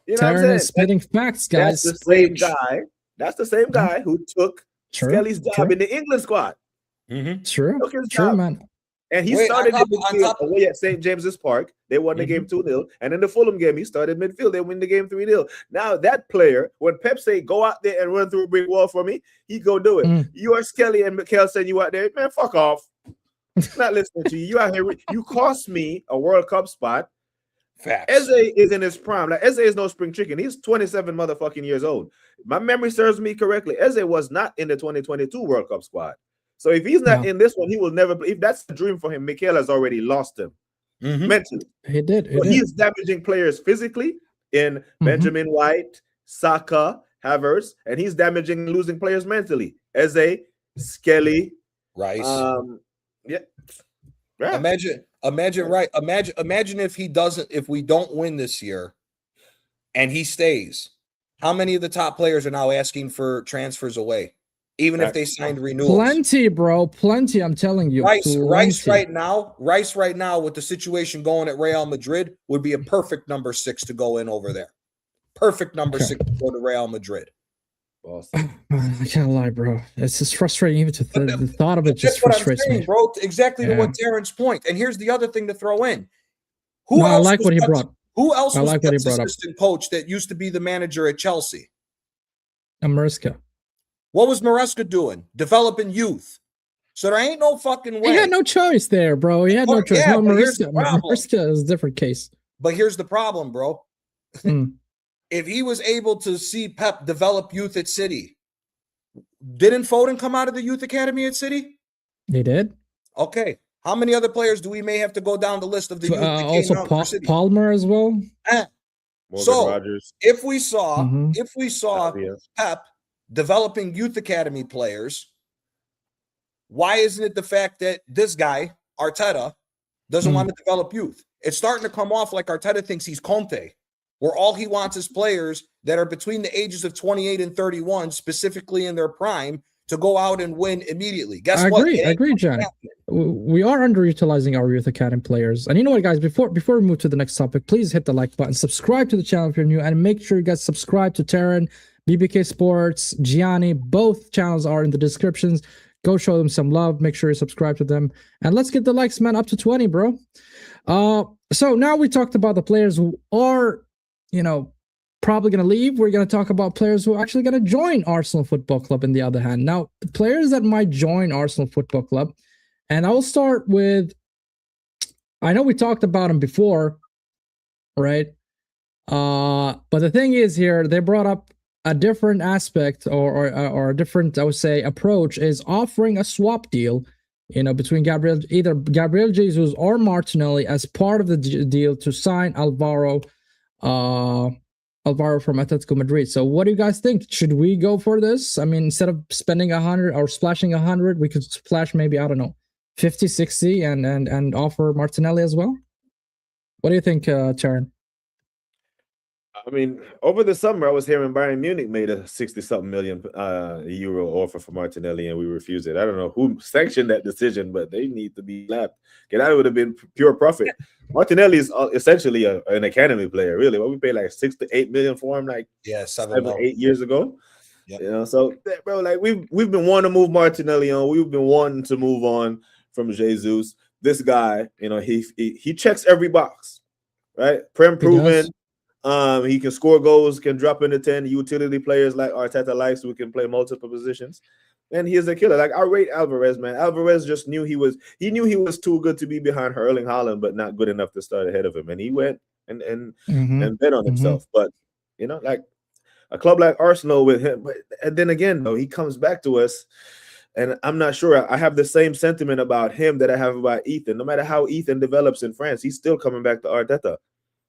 You know what I'm spitting facts, guys. That's the same guy. That's the same guy who took Skelly's job in the England squad. True, man. And he started away at St. James's Park. They won the game 2-0. And in the Fulham game, he started midfield. They win the game 3-0. Now that player, when Pep say, go out there and run through a brick wall for me, he go do it. You are Skelly and Mikel saying you out there, man, fuck off. Not listening to you. You out here. You cost me a World Cup spot. Facts. Eze is in his prime. Like Eze is no spring chicken. He's 27 motherfucking years old. My memory serves me correctly. Eze was not in the 2022 World Cup squad. So if he's not in this one, he will never play. If that's a dream for him, Mikel has already lost him mentally. He did. He's damaging players physically in Benjamin White, Saka, Havertz, and he's damaging and losing players mentally. Eze, Skelly, Rice. Yeah. Imagine if we don't win this year and he stays, how many of the top players are now asking for transfers away, even if they signed renewals? Plenty, bro. Plenty, I'm telling you. Rice right now with the situation going at Real Madrid would be a perfect number 6 to go in over there. Perfect number 6 to go to Real Madrid. I can't lie, bro. It's just frustrating even to the thought of it. Just frustrates me, bro. Exactly to what Terrence's point. And here's the other thing to throw in. I like what he brought. Who else was Pep's assistant coach that used to be the manager at Chelsea? Maresca. What was Maresca doing? Developing youth. So there ain't no fucking way. He had no choice there, bro. He had no choice. No, Maresca is a different case. But here's the problem, bro. If he was able to see Pep develop youth at City, didn't Foden come out of the youth academy at City? He did. Okay. How many other players do we may have to go down the list of the youth that also came out for City? Palmer as well. So Rogers. if we saw Pep developing youth academy players, why isn't it the fact that this guy, Arteta, doesn't want to develop youth? It's starting to come off like Arteta thinks he's Conte, where all he wants is players that are between the ages of 28 and 31, specifically in their prime, to go out and win immediately. Guess what? I agree, Gianni. We are underutilizing our youth academy players. And you know what, guys? Before we move to the next topic, please hit the like button, subscribe to the channel if you're new, and make sure you guys subscribe to Terran, BBK Sports, Gianni. Both channels are in the descriptions. Go show them some love. Make sure you subscribe to them. And let's get the likes, man, up to 20, bro. So now we talked about the players who are, probably going to leave. We're going to talk about players who are actually going to join Arsenal Football Club in the other hand. Now, the players that might join Arsenal Football Club, and I'll start with, I know we talked about him before, right? But the thing is here, they brought up a different aspect or a different, I would say, approach is offering a swap deal, between either Gabriel Jesus or Martinelli as part of the deal to sign Alvaro from Atletico Madrid. So what do you guys think? Should we go for this? I mean, instead of spending 100 or splashing 100, we could splash maybe, I don't know, 50, 60 and offer Martinelli as well. What do you think, Charon? I mean, over the summer, I was hearing Bayern Munich made a 60-something million euro offer for Martinelli, and we refused it. I don't know who sanctioned that decision, but they need to be lapped. That would have been pure profit. Martinelli is essentially an academy player, really. What we paid like 6 to 8 million for him, like 7 or 8 years ago. Yep. So bro, like we've been wanting to move Martinelli on. We've been wanting to move on from Jesus. This guy, he checks every box, right? Prem proven. He can score goals, can drop into 10. Utility players like Arteta likes, who can play multiple positions. And he is a killer. Like, I rate Alvarez, man. Alvarez just knew he was too good to be behind Erling Haaland, but not good enough to start ahead of him. And he went and bet on himself. But like a club like Arsenal with him, and then again, though, he comes back to us. And I'm not sure. I have the same sentiment about him that I have about Ethan. No matter how Ethan develops in France, he's still coming back to Arteta.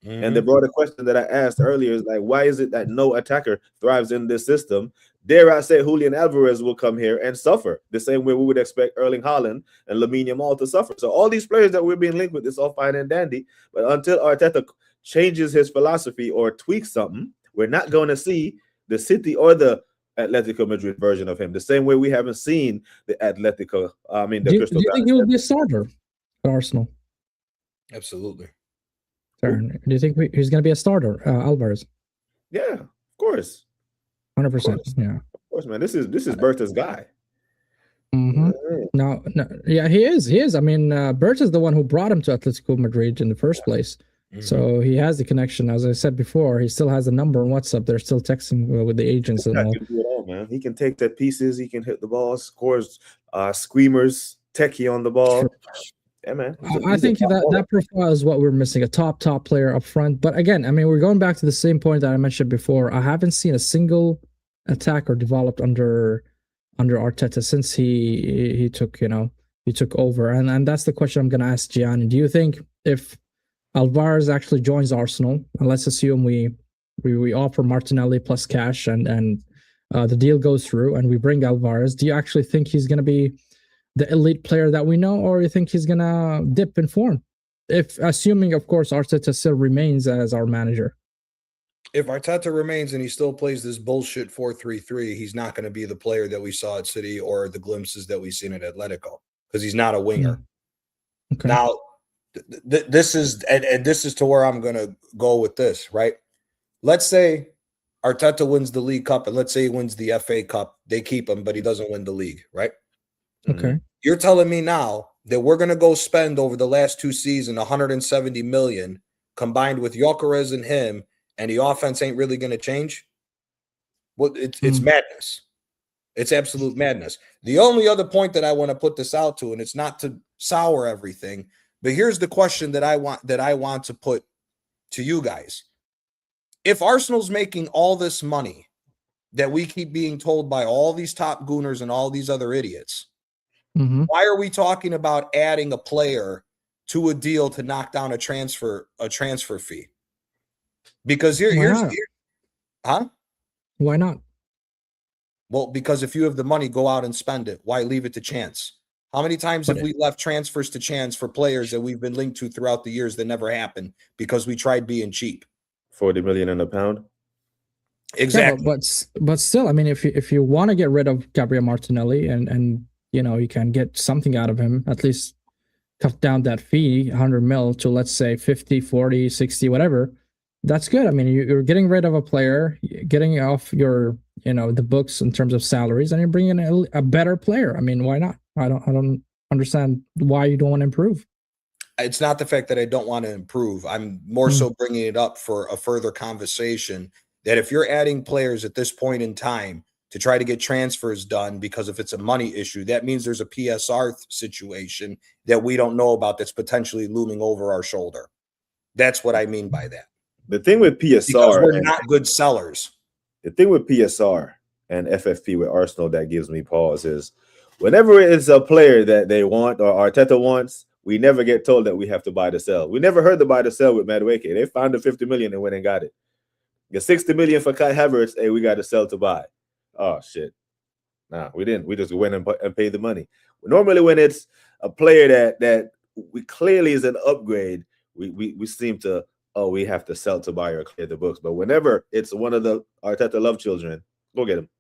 And the broader question that I asked earlier is like, why is it that no attacker thrives in this system? Dare I say Julian Alvarez will come here and suffer the same way we would expect Erling Haaland and Lamine Yamal to suffer. So all these players that we're being linked with is all fine and dandy. But until Arteta changes his philosophy or tweaks something, we're not going to see the City or the Atletico Madrid version of him. The same way we haven't seen the Atletico. Do you think he will be a starter at Arsenal? Absolutely. Do you think he's going to be a starter, Alvarez? Yeah, of course. 100%. Yeah, of course, man. This is Berta's guy. Mm-hmm. No, yeah, he is. I mean, Berta's the one who brought him to Atletico Madrid in the first place. So he has the connection. As I said before, he still has the number on WhatsApp. They're still texting with the agents and all. He can do it all, man. He can take that pieces. He can hit the ball, scores, screamers, techie on the ball. Sure. Yeah, man. I think that profile is what we're missing, a top player up front. But again, I mean, we're going back to the same point that I mentioned before. I haven't seen a single attacker developed under Arteta since he took over. And that's the question I'm going to ask Gianni. Do you think if Alvarez actually joins Arsenal, and let's assume we we offer Martinelli plus cash, and the deal goes through, and we bring Alvarez, do you actually think he's going to be the elite player that we know, or you think he's going to dip in form? If assuming, of course, Arteta still remains as our manager. If Arteta remains and he still plays this bullshit 4-3-3, he's not going to be the player that we saw at City or the glimpses that we've seen at Atletico, because he's not a winger. Okay. Now, this is to where I'm going to go with this, right? Let's say Arteta wins the League Cup, and let's say he wins the FA Cup. They keep him, but he doesn't win the league, right? Okay. You're telling me now that we're going to go spend over the last 2 seasons 170 million combined with Gyökeres and him, and the offense ain't really going to change? Well, it's madness. It's absolute madness. The only other point that I want to put this out to, and it's not to sour everything, but here's the question that I want to put to you guys. If Arsenal's making all this money that we keep being told by all these top gooners and all these other idiots, why are we talking about adding a player to a deal to knock down a transfer fee? Because Why not? Well, because if you have the money, go out and spend it. Why leave it to chance? How many times have we left transfers to chance for players that we've been linked to throughout the years that never happened because we tried being cheap? 40 million in a pound. Exactly. Yeah, but still, I mean, if you want to get rid of Gabriel Martinelli and you know you can get something out of him, at least cut down that fee 100 mil to, let's say, 50, 40, 60, whatever. That's good. I mean, you're getting rid of a player, getting off your, the books in terms of salaries, and you're bringing in a better player. I mean, why not? I don't understand why you don't want to improve. It's not the fact that I don't want to improve. I'm more so bringing it up for a further conversation that if you're adding players at this point in time to try to get transfers done, because if it's a money issue, that means there's a PSR situation that we don't know about that's potentially looming over our shoulder. That's what I mean by that. The thing with PSR, because we're not good sellers. The thing with PSR and FFP with Arsenal that gives me pause is whenever it's a player that they want or Arteta wants, we never get told that we have to buy to sell. We never heard the buy to sell with Madueke. They found the 50 million and went and got it. The 60 million for Kai Havertz, hey, we got to sell to buy. Oh, shit. Nah, we didn't. We just went and paid the money. Normally, when it's a player that we clearly is an upgrade, we seem to, we have to sell to buy or clear the books. But whenever it's one of the Arteta love children, go get him.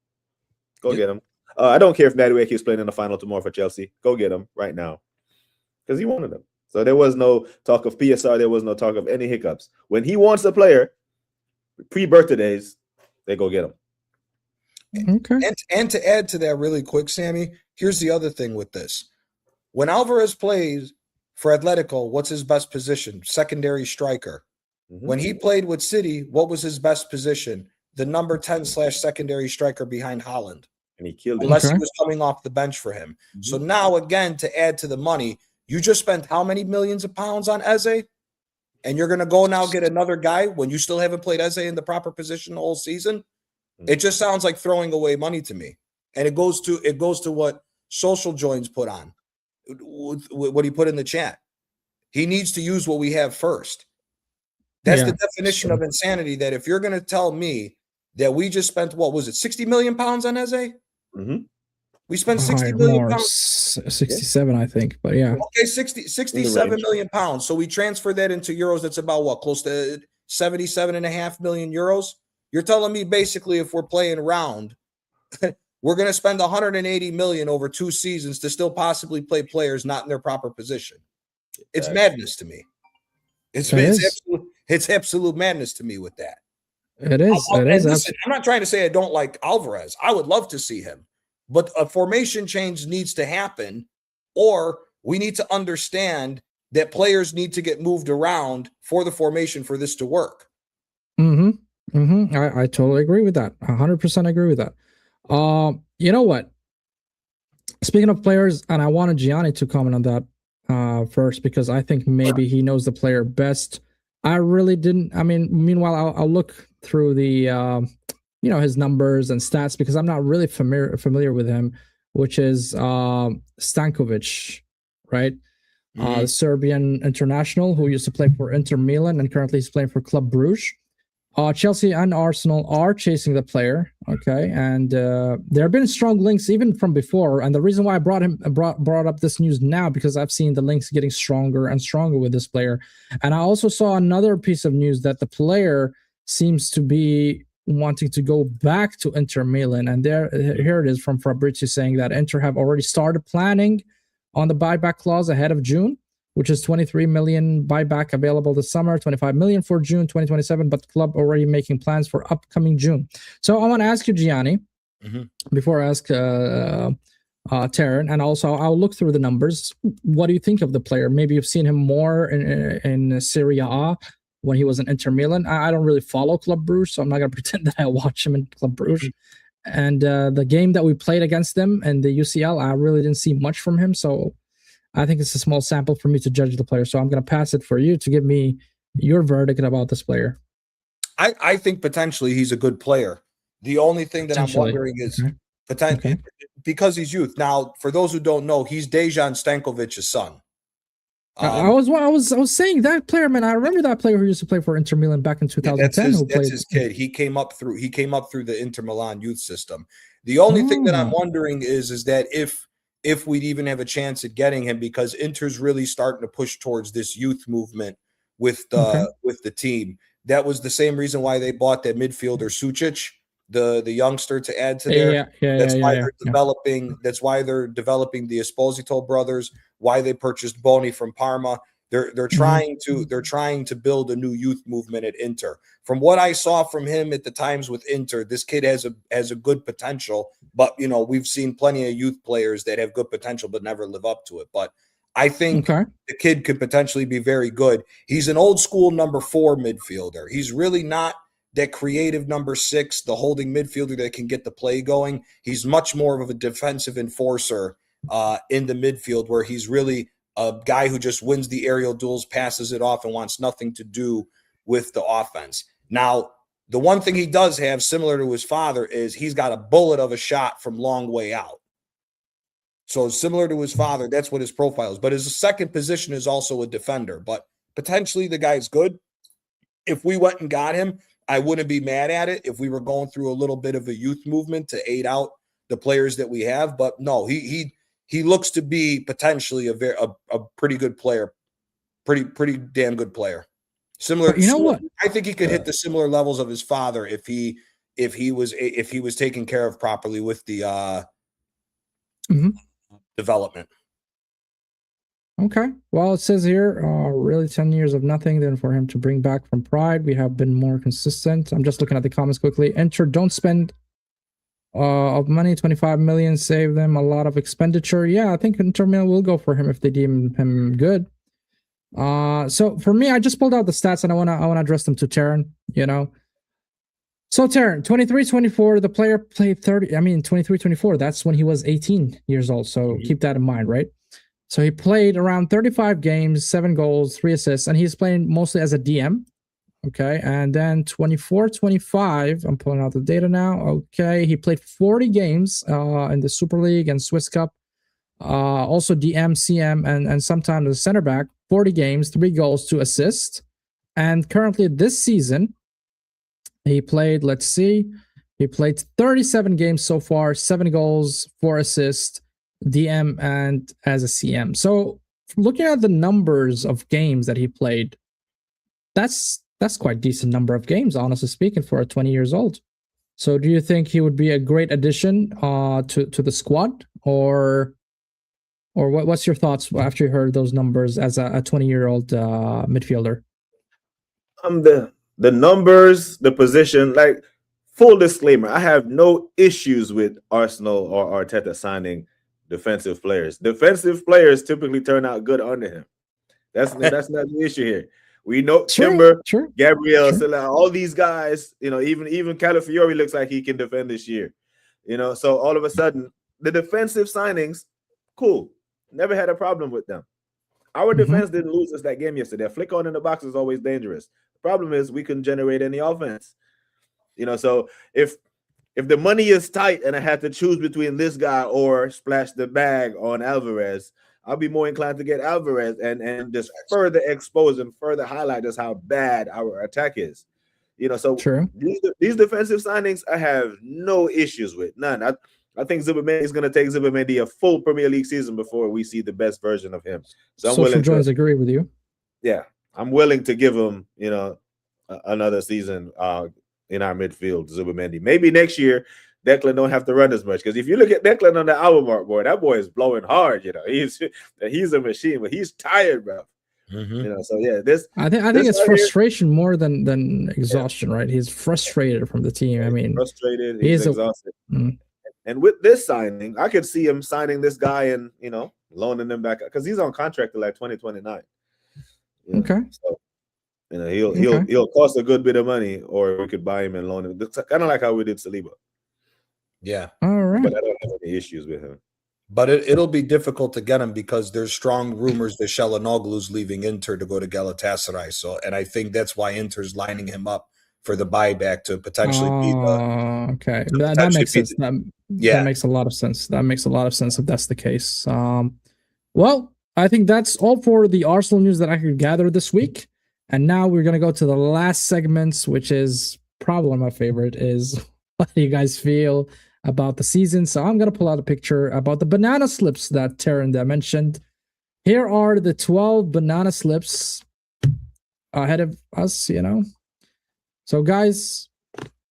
Go get him. I don't care if Madueke is playing in the final tomorrow for Chelsea. Go get him right now. Because he wanted them. So there was no talk of PSR. There was no talk of any hiccups. When he wants a player, pre-birthdays, they go get him. Okay. And to add to that really quick, Sammy, here's the other thing with this. When Alvarez plays for Atletico, what's his best position? Secondary striker. When he played with City, what was his best position? The number 10/secondary striker behind Haaland. And he killed it. Unless he was coming off the bench for him. So now, again, to add to the money, you just spent how many millions of pounds on Eze? And you're going to go now get another guy when you still haven't played Eze in the proper position the whole season? It just sounds like throwing away money to me. And it goes to what Social Joins put on, what he put in the chat. He needs to use what we have first. That's the definition of insanity, that if you're going to tell me that we just spent, what was it, 60 million pounds on Eze? We spent 60 million pounds. 67, I think, but yeah. Okay, 67 million pounds. So we transfer that into euros. That's about what, close to 77.5 million euros. You're telling me basically if we're playing round, we're going to spend 180 million over 2 seasons to still possibly play players not in their proper position. It's madness to me. It's absolute madness to me with that. It is. Listen, I'm not trying to say I don't like Alvarez. I would love to see him. But a formation change needs to happen, or we need to understand that players need to get moved around for the formation for this to work. I totally agree with that. 100% agree with that. You know what? Speaking of players, and I wanted Gianni to comment on that first, because I think maybe he knows the player best. I really didn't. I mean, meanwhile, I'll look through the his numbers and stats, because I'm not really familiar with him, which is Stankovic, right? The Serbian international who used to play for Inter Milan and currently is playing for Club Brugge. Chelsea and Arsenal are chasing the player. Okay, and there have been strong links even from before. And the reason why I brought up this news now, because I've seen the links getting stronger and stronger with this player. And I also saw another piece of news that the player seems to be wanting to go back to Inter Milan. And here it is from Fabrizio saying that Inter have already started planning on the buyback clause ahead of June, which is 23 million buyback available this summer, 25 million for June 2027, but the club already making plans for upcoming June. So I want to ask you, Gianni, before I ask Taryn, and also I'll look through the numbers. What do you think of the player? Maybe you've seen him more in Serie A when he was in Inter Milan. I don't really follow Club Brugge, so I'm not going to pretend that I watch him in Club Brugge. And the game that we played against them in the UCL, I really didn't see much from him, so I think it's a small sample for me to judge the player. So I'm going to pass it for you to give me your verdict about this player. I think potentially he's a good player. The only thing that I'm wondering is potentially because he's youth. Now, for those who don't know, he's Dejan Stankovic's son. I was saying that player, man. I remember that player who used to play for Inter Milan back in 2010. That's his kid. He came up through the Inter Milan youth system. The only thing that I'm wondering is that if we'd even have a chance at getting him, because Inter's really starting to push towards this youth movement with the team. That was the same reason why they bought that midfielder Sucic, the youngster, to add to their. That's why they're developing. That's why they're developing the Esposito brothers. Why they purchased Boni from Parma. They're trying to build a new youth movement at Inter. From what I saw from him at the times with Inter, this kid has a good potential. But we've seen plenty of youth players that have good potential but never live up to it. But I think the kid could potentially be very good. He's an old school number 4 midfielder. He's really not that creative number 6, the holding midfielder that can get the play going. He's much more of a defensive enforcer in the midfield, where he's really a guy who just wins the aerial duels, passes it off, and wants nothing to do with the offense. Now, the one thing he does have, similar to his father, is he's got a bullet of a shot from long way out. So similar to his father, that's what his profile is. But his second position is also a defender. But potentially the guy's good. If we went and got him, I wouldn't be mad at it if we were going through a little bit of a youth movement to aid out the players that we have. But no, he looks to be potentially a pretty good player, pretty damn good player. Similar, what? I think he could hit the similar levels of his father if he was taken care of properly with the development. Okay. Well, it says here, really 10 years of nothing. Then for him to bring back from Pride, we have been more consistent. I'm just looking at the comments quickly. Enter, don't spend of money, 25 million, save them a lot of expenditure. Yeah, I think Inter Milan will go for him if they deem him good. So for me, I just pulled out the stats and I want to address them to Taryn, So Taryn, 23-24, the player played 23-24, that's when he was 18 years old. So keep that in mind, right? So he played around 35 games, 7 goals, 3 assists, and he's playing mostly as a DM. Okay, and then 24-25, I'm pulling out the data now. Okay, he played 40 games in the Super League and Swiss Cup. Also DM, CM, and sometimes the center back. 40 games, 3 goals, 2 assists. And currently this season, he played, he played 37 games so far, 7 goals, 4 assists, DM, and as a CM. So looking at the numbers of games that he played, that's quite a decent number of games, honestly speaking, for a 20 years old. So do you think he would be a great addition to the squad, or what's your thoughts after you heard those numbers as a 20-year-old midfielder? The numbers, the position, like, full disclaimer, I have no issues with Arsenal or Arteta signing defensive players. Defensive players typically turn out good under him. That's not the issue here. We know Timber, Gabriel, Salah, all these guys, even Calafiori looks like he can defend this year. So all of a sudden, the defensive signings, cool. Never had a problem with them. Our defense didn't lose us that game yesterday. A flick on in the box is always dangerous. The problem is we couldn't generate any offense. So if the money is tight and I had to choose between this guy or splash the bag on Alvarez, I'll be more inclined to get Alvarez and just further expose and further highlight just how bad our attack is. So True. these defensive signings, I have no issues with, none. I think Zubimendi is going to take Zubimendi a full Premier League season before we see the best version of him. So I'm Social willing Jones to, agree with you. yeah, I'm willing to give him, another season in our midfield, Zubimendi. Maybe next year Declan don't have to run as much, because if you look at Declan on the hour mark, boy, that boy is blowing hard. He's a machine, but he's tired, bro. So yeah, I think it's right frustration more than exhaustion, right? He's frustrated from the team. I mean, frustrated, he's exhausted. And with this signing, I could see him signing this guy and loaning him back, because he's on contract till like 2029. Okay. So he'll cost a good bit of money, or we could buy him and loan him. It's kind of like how we did Saliba. Yeah. All right. But I don't have any issues with him. But it'll be difficult to get him, because there's strong rumors that Çalhanoğlu's leaving Inter to go to Galatasaray. So, and I think that's why Inter's lining him up for the buyback to potentially be the. Okay, that makes sense. That makes a lot of sense. That makes a lot of sense if that's the case. Well, I think that's all for the Arsenal news that I could gather this week. And now we're gonna go to the last segments, which is probably my favorite. Is what do you guys feel about the season? So I'm going to pull out a picture about the banana slips that Taryn mentioned. Here are the 12 banana slips ahead of us, So guys,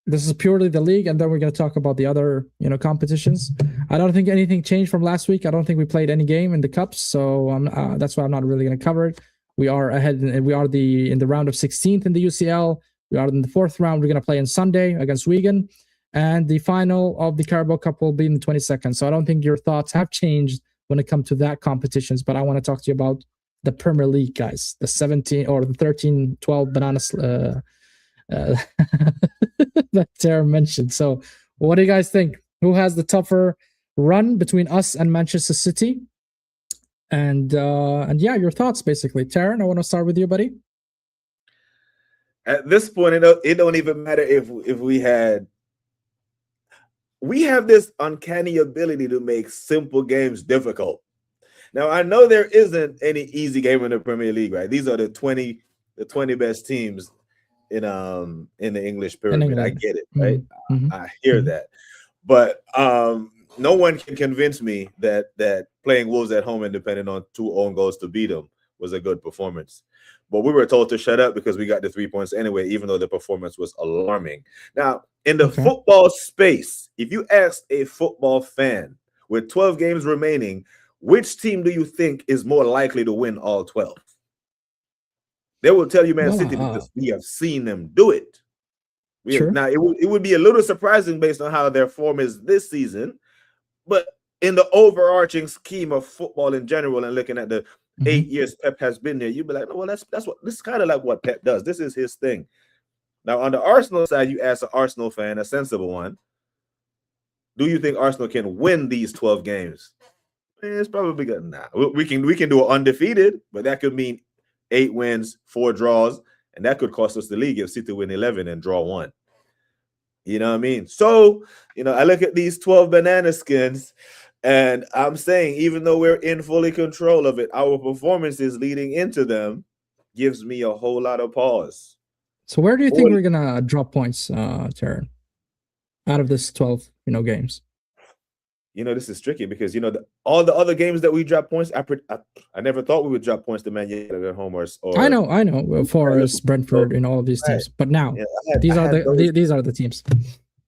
this is purely the league, and then we're going to talk about the other, competitions. I don't think anything changed from last week. I don't think we played any game in the cups, so that's why I'm not really going to cover it. We are ahead, and we are in the round of 16th in the UCL. We are in the 4th round. We're going to play on Sunday against Wigan. And the final of the Carabao Cup will be in the 22nd. So I don't think your thoughts have changed when it comes to that competitions. But I want to talk to you about the Premier League, guys. The 17 or the 13, 12 bananas that Tara mentioned. So what do you guys think? Who has the tougher run between us and Manchester City? And yeah, your thoughts basically. Taryn, I want to start with you, buddy. At this point, it don't even matter if we have this uncanny ability to make simple games difficult. Now, I know there isn't any easy game in the Premier League, right? These are the 20 best teams in the English pyramid. I get it, right? Mm-hmm. I hear that. But no one can convince me that playing Wolves at home and depending on 2 own goals to beat them was a good performance. But we were told to shut up because we got the 3 points anyway, even though the performance was alarming. Now, in the football space, if you ask a football fan with 12 games remaining, which team do you think is more likely to win all 12? They will tell you Man City, because we have seen them do it. Now, it would be a little surprising based on how their form is this season, but in the overarching scheme of football in general, and looking at the 8 years Pep has been there, you'd be like, well, this is kind of like what Pep does. This is his thing. Now, on the Arsenal side, you ask an Arsenal fan, a sensible one, do you think Arsenal can win these 12 games? It's probably good. Nah, we can do it undefeated, but that could mean 8 wins, 4 draws, and that could cost us the league if City win 11 and draw 1. You know what I mean? So, I look at these 12 banana skins, and I'm saying, even though we're in fully control of it, our performances leading into them gives me a whole lot of pause. So where do you think we're going to drop points, Taryn, out of this 12, games? This is tricky because, all the other games that we drop points, I never thought we would drop points to Man United at home or I know. Forest, Brentford, all of these teams. But now, these are the teams.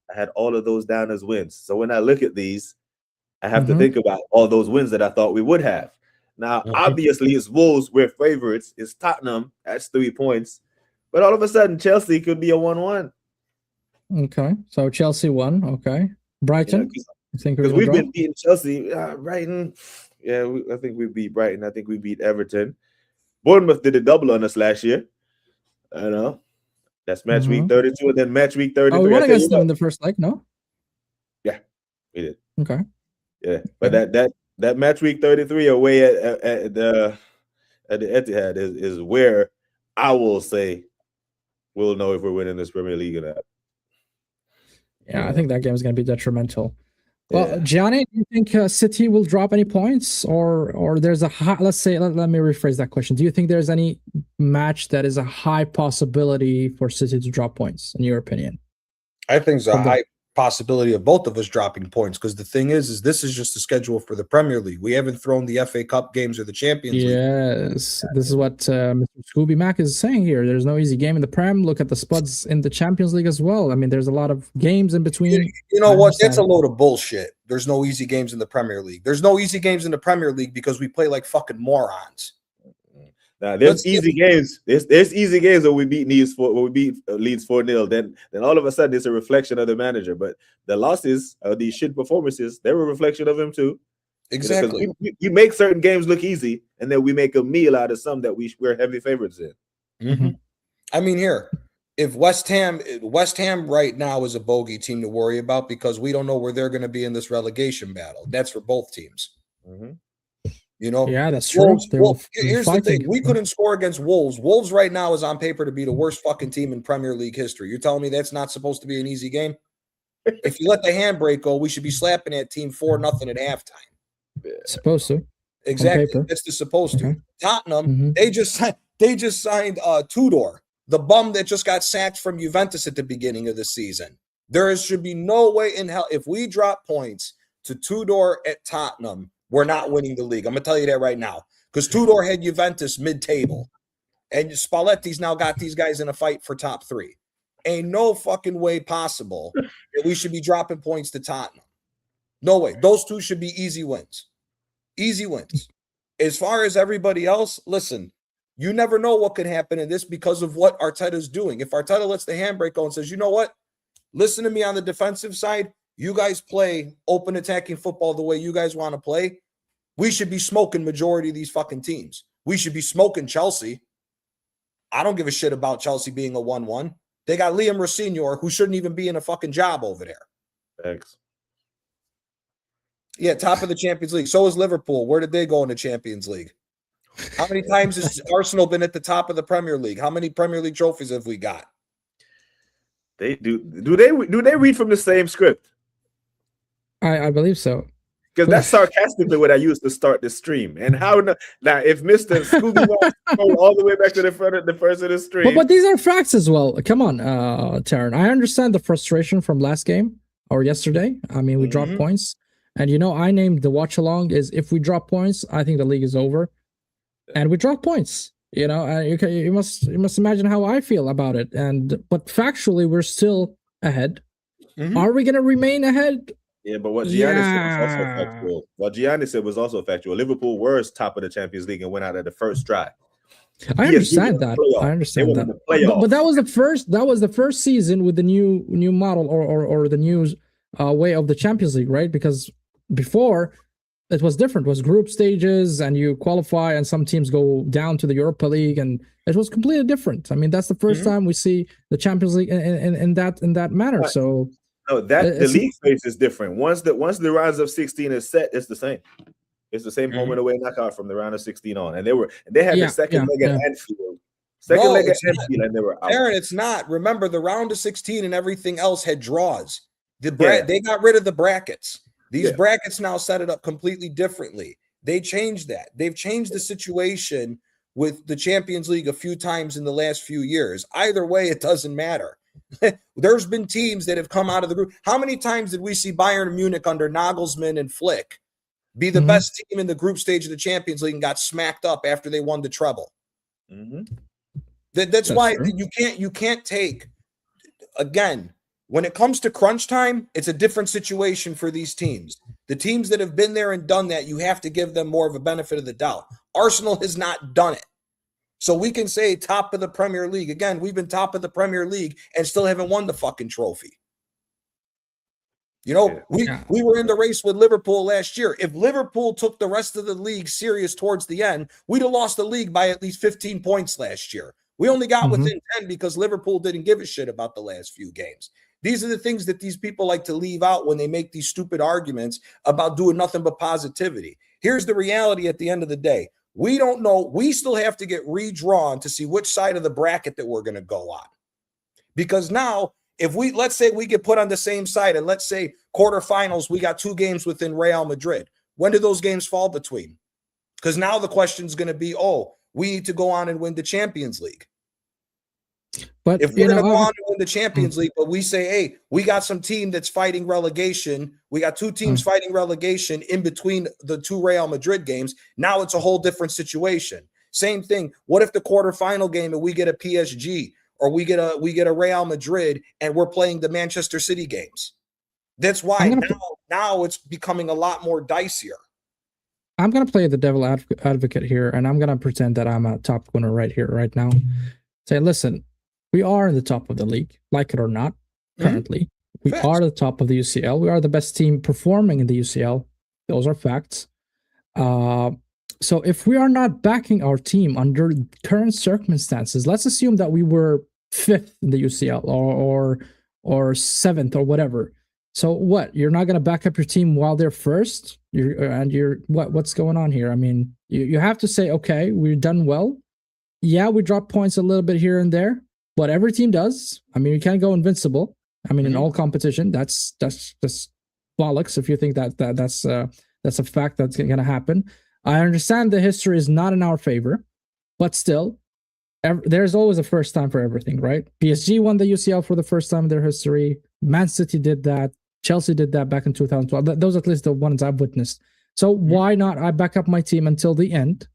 I had all of those down as wins. So when I look at these, I have to think about all those wins that I thought we would have. Now, obviously, it's Wolves, we're favorites. It's Tottenham, that's 3 points. But all of a sudden, Chelsea could be a 1-1. Okay, so Chelsea won. Okay, Brighton. Because we've been beating Chelsea, Brighton. Yeah, I think we beat Brighton. I think we beat Everton. Bournemouth did a double on us last year. I know. That's match week 32, and then match week 33. Oh, we won against them in the first leg, no? Yeah, we did. Okay. Yeah, but that match week 33 away at the Etihad is where I will say we'll know if we're winning this Premier League or not. Yeah, I think that game is going to be detrimental. Well, Gianni, do you think City will drop any points, or there's a high, let's say, let me rephrase that question. Do you think there's any match that is a high possibility for City to drop points, in your opinion? I think there's a high possibility of both of us dropping points, because the thing is this is just the schedule for the Premier League. We haven't thrown the FA Cup games or the Champions League. Yes, this is what Mr. Scooby Mac is saying here. There's no easy game in the Prem. Look at the spuds in the Champions League as well. I mean, there's a lot of games in between. You know what? That's a load of bullshit. There's no easy games in the Premier League. There's no easy games in the Premier League because we play like fucking morons. Now, there's easy games. There's easy games where we beat Leeds 4-0. Then all of a sudden it's a reflection of the manager. But the losses, these shit performances, they're a reflection of him too. Exactly. You know, you make certain games look easy, and then we make a meal out of some that we're heavy favorites in. Mm-hmm. I mean, here, if West Ham right now is a bogey team to worry about, because we don't know where they're going to be in this relegation battle. That's for both teams. Mm-hmm. You know, yeah, that's true. Here's the thing: we couldn't score against Wolves. Wolves right now is on paper to be the worst fucking team in Premier League history. You're telling me that's not supposed to be an easy game? If you let the handbrake go, we should be slapping that team 4-0 at halftime. Supposed to, exactly. That's the supposed to. Tottenham, they just signed Tudor, the bum that just got sacked from Juventus at the beginning of the season. There should be no way in hell if we drop points to Tudor at Tottenham, we're not winning the league. I'm going to tell you that right now, because Tudor had Juventus mid-table, and Spalletti's now got these guys in a fight for top 3. Ain't no fucking way possible that we should be dropping points to Tottenham. No way. Those two should be easy wins. Easy wins. As far as everybody else, listen, you never know what could happen in this because of what Arteta's doing. If Arteta lets the handbrake go and says, you know what? Listen to me on the defensive side. You guys play open attacking football the way you guys want to play. We should be smoking majority of these fucking teams. We should be smoking Chelsea. I don't give a shit about Chelsea being a 1-1. They got Liam Rossignol, who shouldn't even be in a fucking job over there. Thanks. Yeah, top of the Champions League. So is Liverpool. Where did they go in the Champions League? How many times has Arsenal been at the top of the Premier League? How many Premier League trophies have we got? They do. Do they read from the same script? I believe so. Because that's sarcastically what I used to start the stream. And how now if Mr. Scooby wants to go all the way back to the front of the first of the stream. But these are facts as well. Come on, Taryn. I understand the frustration from last game or yesterday. I mean, we dropped points. And I named the watch along is if we drop points, I think the league is over. And we drop points. You must imagine how I feel about it. But factually, we're still ahead. Are we gonna remain ahead? Yeah, but what Gianni said was also factual. What Gianni said was also factual. Liverpool were top of the Champions League and went out at the first try. I understand that. I understand that. But that was the first season with the new model or the new way of the Champions League, right? Because before it was different. It was group stages and you qualify and some teams go down to the Europa League, and it was completely different. I mean, that's the first time we see the Champions League in that manner. Right. So no, the league phase is different. Once the rounds of 16 is set, it's the same. It's the same home and away knockout from the round of 16 on. And they had the second leg at Anfield. Second leg at Anfield, and they were out. Aaron, it's not. Remember, the round of 16 and everything else had draws. They got rid of the brackets. These brackets now set it up completely differently. They changed that. They've changed the situation with the Champions League a few times in the last few years. Either way, it doesn't matter. There's been teams that have come out of the group. How many times did we see Bayern Munich under Nagelsmann and Flick be the best team in the group stage of the Champions League and got smacked up after they won the treble? That's why you can't take, again, when it comes to crunch time, it's a different situation for these teams. The teams that have been there and done that, you have to give them more of a benefit of the doubt. Arsenal has not done it. So we can say top of the Premier League. Again, we've been top of the Premier League and still haven't won the fucking trophy. We were in the race with Liverpool last year. If Liverpool took the rest of the league serious towards the end, we'd have lost the league by at least 15 points last year. We only got within 10 because Liverpool didn't give a shit about the last few games. These are the things that these people like to leave out when they make these stupid arguments about doing nothing but positivity. Here's the reality at the end of the day. We don't know. We still have to get redrawn to see which side of the bracket that we're going to go on. Because now, If let's say we get put on the same side, and let's say quarterfinals, we got 2 games within Real Madrid. When do those games fall between? Because now the question is going to be, we need to go on and win the Champions League. But if we're going to go on and win the Champions League, but we say, hey, we got some team that's fighting relegation. We got 2 teams fighting relegation in between the 2 Real Madrid games. Now it's a whole different situation. Same thing. What if the quarterfinal game and we get a PSG or we get a Real Madrid and we're playing the Manchester City games? That's why now it's becoming a lot more dicier. I'm going to play the devil advocate here, and I'm going to pretend that I'm a top winner right here, right now. Say, listen, we are in the top of the league, like it or not, currently. We are the top of the UCL. We are the best team performing in the UCL. Those are facts. So if we are not backing our team under current circumstances, let's assume that we were 5th in the UCL or 7th or whatever. So what? You're not going to back up your team while they're first? What's going on here? I mean, you have to say, okay, we've done well. Yeah, we drop points a little bit here and there, but every team does. I mean, you can't go invincible. I mean, in all competition, that's just bollocks if you think that's a fact that's going to happen. I understand the history is not in our favor, but still, there's always a first time for everything, right? PSG won the UCL for the first time in their history. Man City did that. Chelsea did that back in 2012. Those are at least the ones I've witnessed. So why not I back up my team until the end,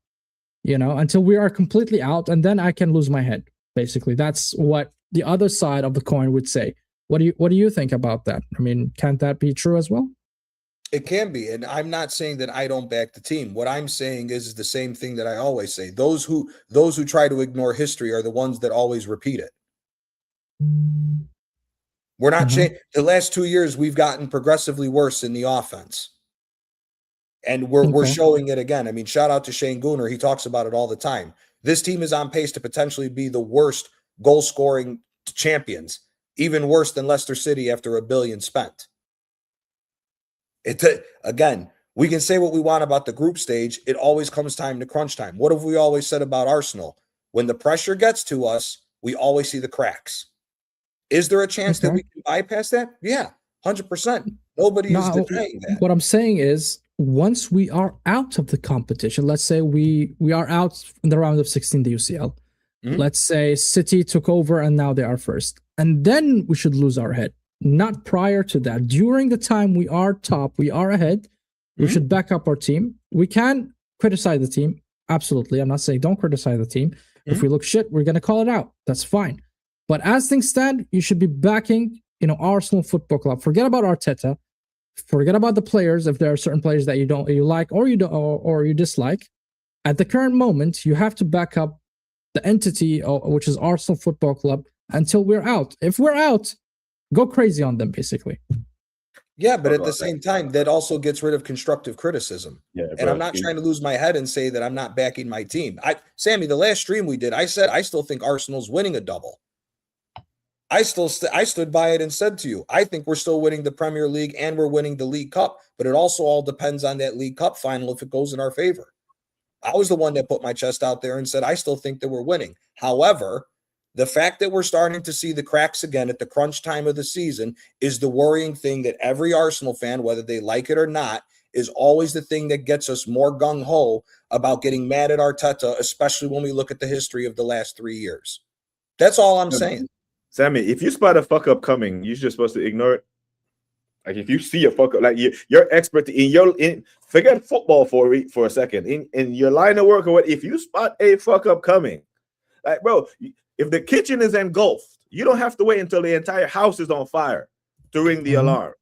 until we are completely out, and then I can lose my head. Basically, that's what the other side of the coin would say. What do you think about that? I mean, can't that be true as well? It can be, and I'm not saying that I don't back the team. What I'm saying is the same thing that I always say. Those who try to ignore history are the ones that always repeat it. We're not changing. The last 2 years, we've gotten progressively worse in the offense. And we're showing it again. I mean, shout out to Shane Gooner. He talks about it all the time. This team is on pace to potentially be the worst goal-scoring champions, even worse than Leicester City after $1 billion spent. Again, we can say what we want about the group stage. It always comes time to crunch time. What have we always said about Arsenal? When the pressure gets to us, we always see the cracks. Is there a chance that we can bypass that? Yeah, 100%. Nobody is denying that. What I'm saying is, once we are out of the competition, let's say we are out in the round of 16, the UCL. Let's say City took over and now they are first. And then we should lose our head. Not prior to that. During the time we are top, we are ahead, we should back up our team. We can criticize the team. Absolutely. I'm not saying don't criticize the team. If we look shit, we're going to call it out. That's fine. But as things stand, you should be backing, Arsenal Football Club. Forget about Arteta. Forget about the players. If there are certain players that you like or you dislike, at the current moment, you have to back up the entity, which is Arsenal Football Club, until we're out. If we're out, go crazy on them, basically. Yeah, but at the same time, that also gets rid of constructive criticism. Yeah, and I'm not trying to lose my head and say that I'm not backing my team. Sammy, the last stream we did, I said I still think Arsenal's winning a double. I stood by it and said to you, I think we're still winning the Premier League and we're winning the League Cup, but it also all depends on that League Cup final if it goes in our favor. I was the one that put my chest out there and said I still think that we're winning. However, the fact that we're starting to see the cracks again at the crunch time of the season is the worrying thing that every Arsenal fan, whether they like it or not, is always the thing that gets us more gung-ho about getting mad at Arteta, especially when we look at the history of the last 3 years. That's all I'm saying. Sammy, if you spot a fuck up coming, you're just supposed to ignore it. Like if you see a fuck up, like you're expert in forget football for a second. In your line of work or what, if you spot a fuck up coming, like bro, if the kitchen is engulfed, you don't have to wait until the entire house is on fire to ring the alarm.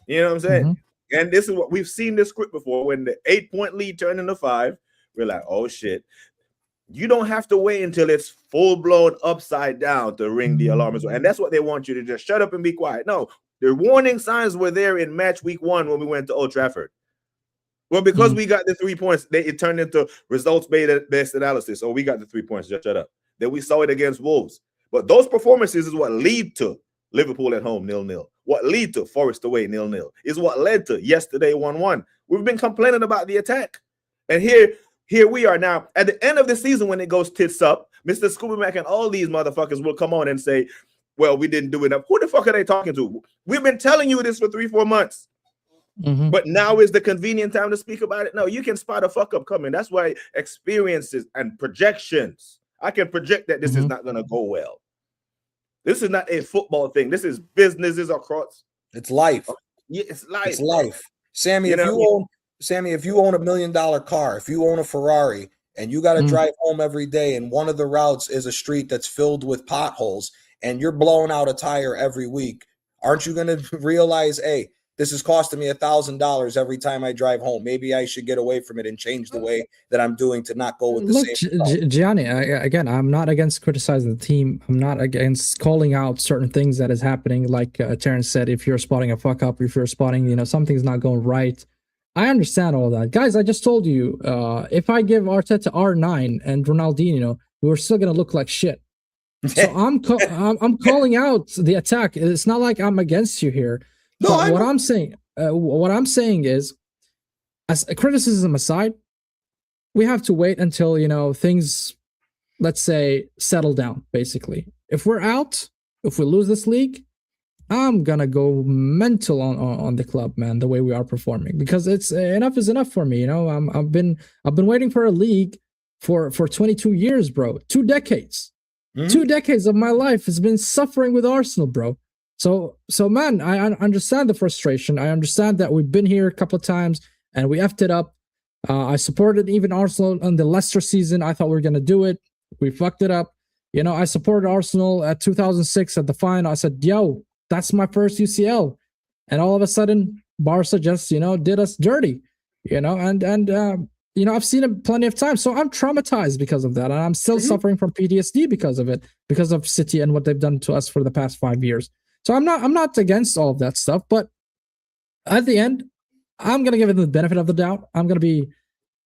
You know what I'm saying? And this is what we've seen this script before. When the 8-point lead turned into 5, we're like, oh shit. You don't have to wait until it's full-blown upside down to ring the alarm as well. And that's what they want you to just shut up and be quiet. No, the warning signs were there in match week 1 when we went to Old Trafford. Well, because we got the 3 points, it turned into results-based analysis. Oh, we got the 3 points, just shut up. Then we saw it against Wolves. But those performances is what lead to Liverpool at home, 0-0. What lead to Forest away, 0-0. Is what led to yesterday, 1-1. We've been complaining about the attack. And here we are now. At the end of the season, when it goes tits up, Mr. Scooby Mac and all these motherfuckers will come on and say, well, we didn't do enough. Who the fuck are they talking to? We've been telling you this for 3-4 months. Mm-hmm. But now is the convenient time to speak about it. No, you can spot a fuck up coming. That's why experiences and projections. I can project that this is not going to go well. This is not a football thing. This is businesses across. It's life. Yeah, it's life. It's life. Sammy, if you own $1 million car, if you own a Ferrari and you got to drive home every day and one of the routes is a street that's filled with potholes and you're blowing out a tire every week, aren't you going to realize, hey, this is costing me $1,000 every time I drive home. Maybe I should get away from it and change the way that I'm doing to not go with the same. Gianni, again, I'm not against criticizing the team. I'm not against calling out certain things that is happening. Like Terrence said, if you're spotting a fuck up, if you're spotting, something's not going right. I understand all that. Guys, I just told you, if I give Arteta R9 and Ronaldinho, we're still going to look like shit. So I'm calling out the attack. It's not like I'm against you here. No, what I'm saying is, as a criticism aside, we have to wait until things, let's say, settle down. Basically, if we're out, if we lose this league, I'm gonna go mental on the club, man. The way we are performing, because it's enough is enough for me. I've been waiting for a league for 22 years, bro. 2 decades, 2 decades of my life has been suffering with Arsenal, bro. So man, I understand the frustration. I understand that we've been here a couple of times and we effed it up. I supported even Arsenal in the Leicester season. I thought we were going to do it. We fucked it up. I supported Arsenal at 2006 at the final. I said, yo, that's my first UCL. And all of a sudden, Barca just, did us dirty, I've seen it plenty of times. So I'm traumatized because of that. And I'm still suffering from PTSD because of it, because of City and what they've done to us for the past 5 years. So I'm not against all of that stuff, but at the end, I'm gonna give it the benefit of the doubt. I'm gonna be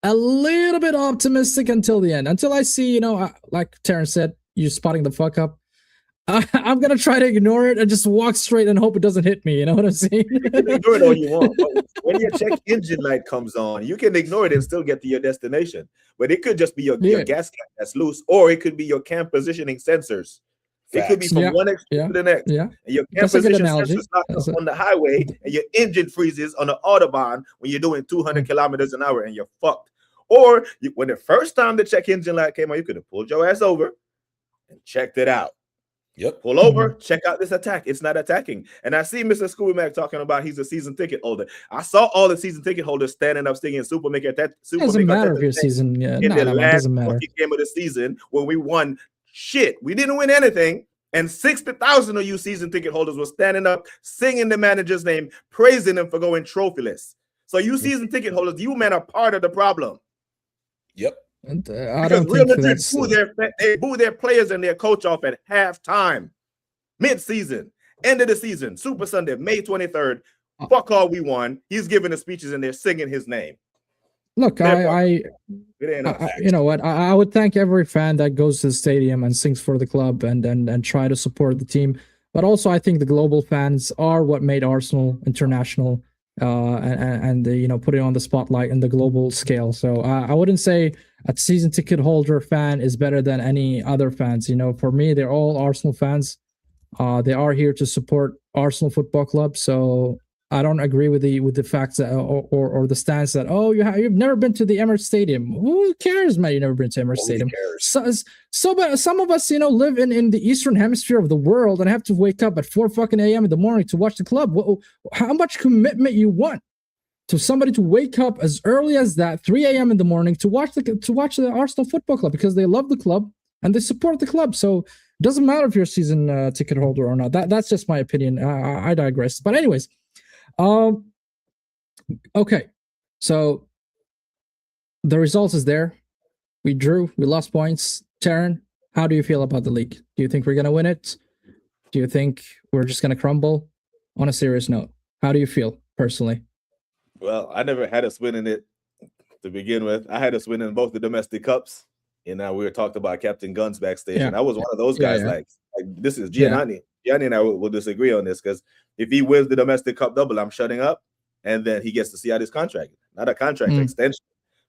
a little bit optimistic until the end, until I see, like Terrence said, you're spotting the fuck up. I'm gonna try to ignore it and just walk straight and hope it doesn't hit me. You know what I'm saying? You can ignore it all you want, but when your check engine light comes on, you can ignore it and still get to your destination. But it could just be your gas cap that's loose, or it could be your cam positioning sensors. It could be from one extreme to the next. Yeah. And your cam position sensors not on the highway, and your engine freezes on the Autobahn when you're doing 200 kilometers an hour, and you're fucked. Or when the first time the check engine light came on, you could have pulled your ass over and checked it out. Yep. Pull over, check out this attack. It's not attacking. And I see Mr. Scooby Mac talking about he's a season ticket holder. I saw all the season ticket holders standing up singing Super Maker. Doesn't matter if your season. Yeah, in the last game of the season when we won shit. We didn't win anything. And 60,000 of you season ticket holders were standing up, singing the manager's name, praising him for going trophyless. So you season ticket holders, you men are part of the problem. Yep. And, because Real Madrid boo their players and their coach off at halftime, mid-season, end of the season, Super Sunday, May 23rd. Fuck all we won. He's giving the speeches and they're singing his name. Look, you know what? I would thank every fan that goes to the stadium and sings for the club and try to support the team. But also, I think the global fans are what made Arsenal international and put it on the spotlight in the global scale. So I wouldn't say a season ticket holder fan is better than any other fans. For me, they're all Arsenal fans. They are here to support Arsenal Football Club. So I don't agree with the facts that, or the stance that you've never been to the Emirates Stadium. Who cares, man? You've never been to Emirates Stadium. But some of us, live in the Eastern Hemisphere of the world and have to wake up at 4 a.m. in the morning to watch the club. How much commitment you want to somebody to wake up as early as that 3 a.m. in the morning to watch the Arsenal Football Club because they love the club and they support the club. So it doesn't matter if you're a season ticket holder or not. That's just my opinion. I digress. But anyways. Okay, so the result is there. We drew, we lost points. Taryn, how do you feel about the league? Do you think we're going to win it? Do you think we're just going to crumble? On a serious note, how do you feel personally? Well, I never had us winning it to begin with. I had us winning both the domestic cups. And now we were talked about Captain Guns backstage. Yeah. And I was one of those guys like this is Gianni. Yeah. Gianni and I will disagree on this because if he wins the domestic cup double, I'm shutting up. And then he gets to see out his contract. Not a contract extension,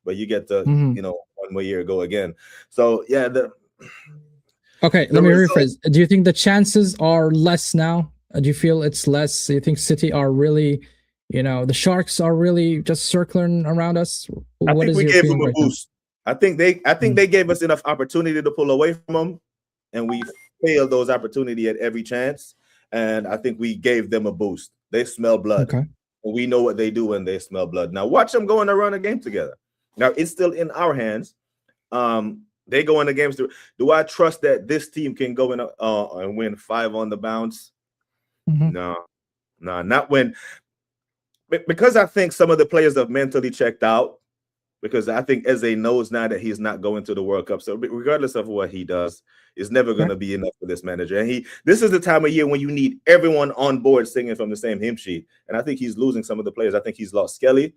but you get to, 1 more year go again. So, yeah, Okay, let me rephrase. Do you think the chances are less now? Do you feel it's less? Do you think City are really, the Sharks are really just circling around us? I think we gave them a boost. I think they gave us enough opportunity to pull away from them, and we failed those opportunity at every chance. And I think we gave them a boost. They smell blood. Okay. And we know what they do when they smell blood. Now watch them go and run a game together. Now it's still in our hands. They go in the games. Do I trust that this team can go in and win 5 on the bounce? No, not when. Because I think some of the players have mentally checked out. Because I think Eze knows now that he's not going to the World Cup. So regardless of what he does, it's never going to be enough for this manager. And this is the time of year when you need everyone on board singing from the same hymn sheet. And I think he's losing some of the players. I think he's lost Skelly.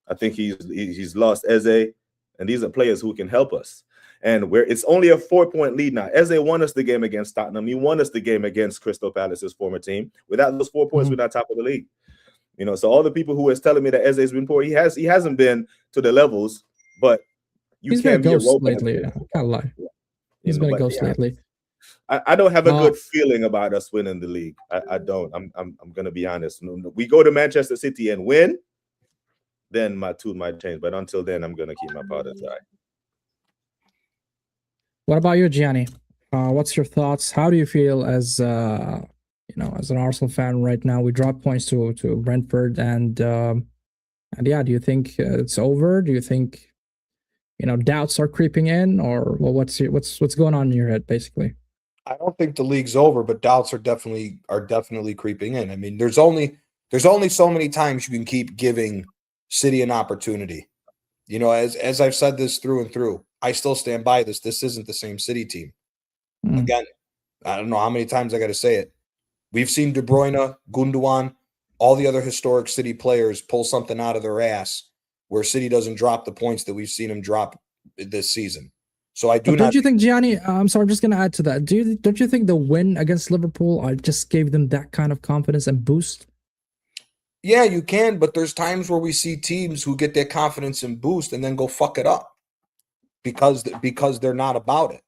I think he's lost Eze. And these are players who can help us. And it's only a 4-point lead now. Eze won us the game against Tottenham. He won us the game against Crystal Palace's former team. Without those 4 points, we're not top of the league. So all the people who is telling me that Eze's been poor, he hasn't been to the levels, but he's been a ghost lately. I can't lie. He's been a ghost lately. I don't have a good feeling about us winning the league. I don't. I'm gonna be honest. We go to Manchester City and win, then my tune might change. But until then, I'm gonna keep my powder dry. What about you, Gianni? What's your thoughts? How do you feel as as an Arsenal fan right now? We dropped points to Brentford, and yeah, do you think it's over? Do you think doubts are creeping in, or what's going on in your head, basically? I don't think the league's over, but doubts are definitely creeping in. I mean, there's only so many times you can keep giving City an opportunity. As I've said this through and through, I still stand by this. This isn't the same City team. Again, I don't know how many times I got to say it. We've seen De Bruyne, Gundogan, all the other historic City players pull something out of their ass where City doesn't drop the points that we've seen them drop this season. So I do. Don't you think, Gianni? I'm sorry, I'm just going to add to that. Don't you think the win against Liverpool just gave them that kind of confidence and boost? Yeah, you can, but there's times where we see teams who get that confidence and boost and then go fuck it up because they're not about it.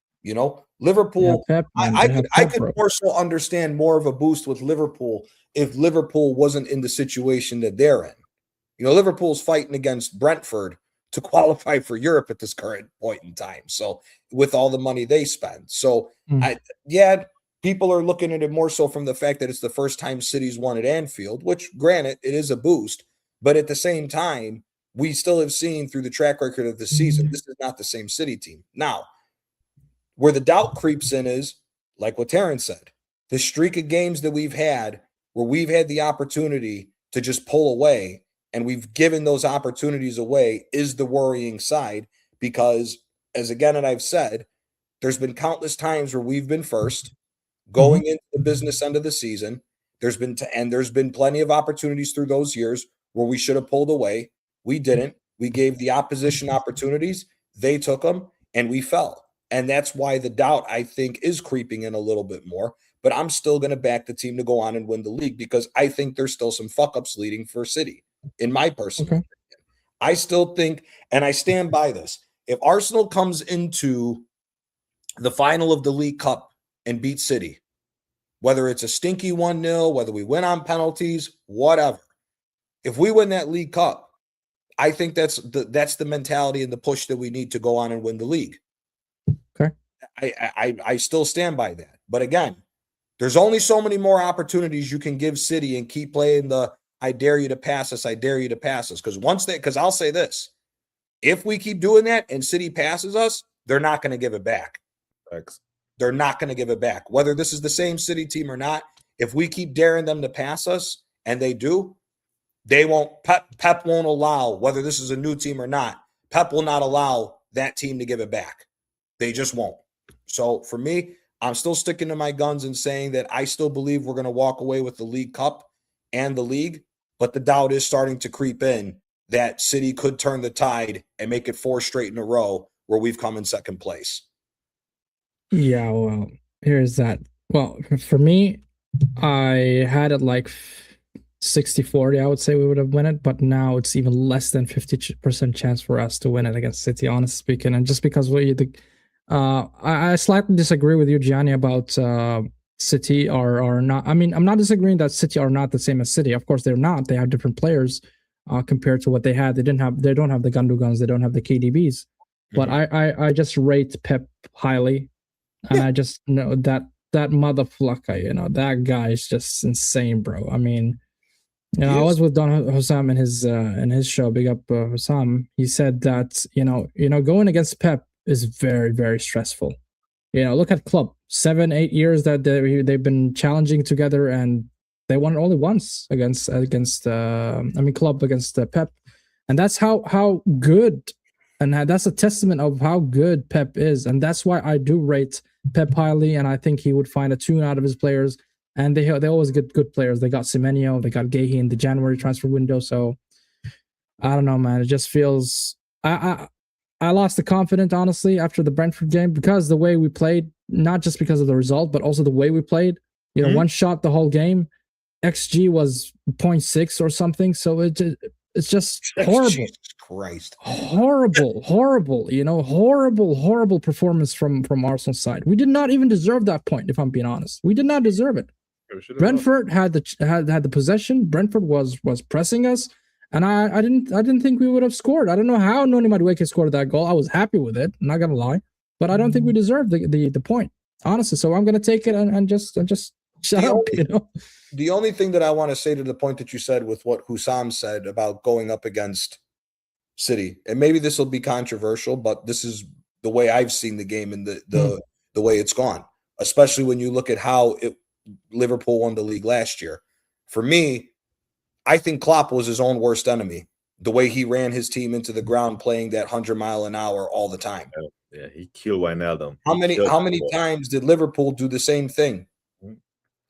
Liverpool, Pep, I could more so understand more of a boost with Liverpool if Liverpool wasn't in the situation that they're in. Liverpool's fighting against Brentford to qualify for Europe at this current point in time. So with all the money they spend. So people are looking at it more so from the fact that it's the first time City's won at Anfield, which granted, it is a boost. But at the same time, we still have seen through the track record of the season, this is not the same City team. Now, where the doubt creeps in is, like what Terrence said, the streak of games that we've had where we've had the opportunity to just pull away and we've given those opportunities away is the worrying side because, as again, and I've said, there's been countless times where we've been first going into the business end of the season. There's been plenty of opportunities through those years where we should have pulled away. We didn't. We gave the opposition opportunities. They took them and we fell. And that's why the doubt, I think, is creeping in a little bit more. But I'm still going to back the team to go on and win the league because I think there's still some fuck-ups leading for City, in my personal opinion. I still think, and I stand by this, if Arsenal comes into the final of the League Cup and beats City, whether it's a stinky 1-0, whether we win on penalties, whatever, if we win that League Cup, I think that's the mentality and the push that we need to go on and win the league. Okay. I still stand by that. But again, there's only so many more opportunities you can give City and keep playing the I dare you to pass us, I dare you to pass us. Because I'll say this. If we keep doing that and City passes us, they're not going to give it back. Thanks. They're not going to give it back. Whether this is the same City team or not, if we keep daring them to pass us, and they do, they won't. Pep won't allow, whether this is a new team or not, Pep will not allow that team to give it back. They just won't. So for me, I'm still sticking to my guns and saying that I still believe we're going to walk away with the League Cup and the league, but the doubt is starting to creep in that City could turn the tide and make it 4 straight in a row where we've come in second place. Yeah, well, here's that. Well, for me, I had it like 60-40, I would say we would have won it, but now it's even less than 50% chance for us to win it against City, honestly speaking. And just because I slightly disagree with you, Gianni, about City are not. I mean, I'm not disagreeing that City are not the same as City. Of course, they're not. They have different players compared to what they had. They don't have the Gundogans. They don't have the KDBs. But I just rate Pep highly, and I just know that motherfucker, that guy is just insane, bro. I mean, I was with Don Hossam in his show. Big up Hossam. He said that going against Pep is very, very stressful. Look at Klopp. 7-8 years that they've been challenging together, and they won only once against Klopp against Pep, and that's how good, and that's a testament of how good Pep is, and that's why I do rate Pep highly, and I think he would find a tune out of his players, and they always get good players. They got Semenyo, they got Gahey in the January transfer window, so I don't know, man. It just feels I lost the confidence, honestly, after the Brentford game, because the way we played, not just because of the result, but also the way we played. One shot the whole game. XG was 0.6 or something. So it's just horrible. Jesus Christ. Horrible. Horrible performance from Arsenal's side. We did not even deserve that point, if I'm being honest. We did not deserve it. Brentford had the possession. Brentford was pressing us. And I didn't think we would have scored. I don't know how Noni Madueke scored that goal. I was happy with it, I'm not gonna lie, but I don't think we deserved the point, honestly. So I'm gonna take it and just shut up. The only thing that I want to say to the point that you said with what Hussam said about going up against City, and maybe this will be controversial, but this is the way I've seen the game and the way it's gone. Especially when you look at how Liverpool won the league last year. For me, I think Klopp was his own worst enemy. The way he ran his team into the ground, playing that 100-mile-an-hour all the time. Yeah, he killed Wijnaldum. How many times did Liverpool do the same thing?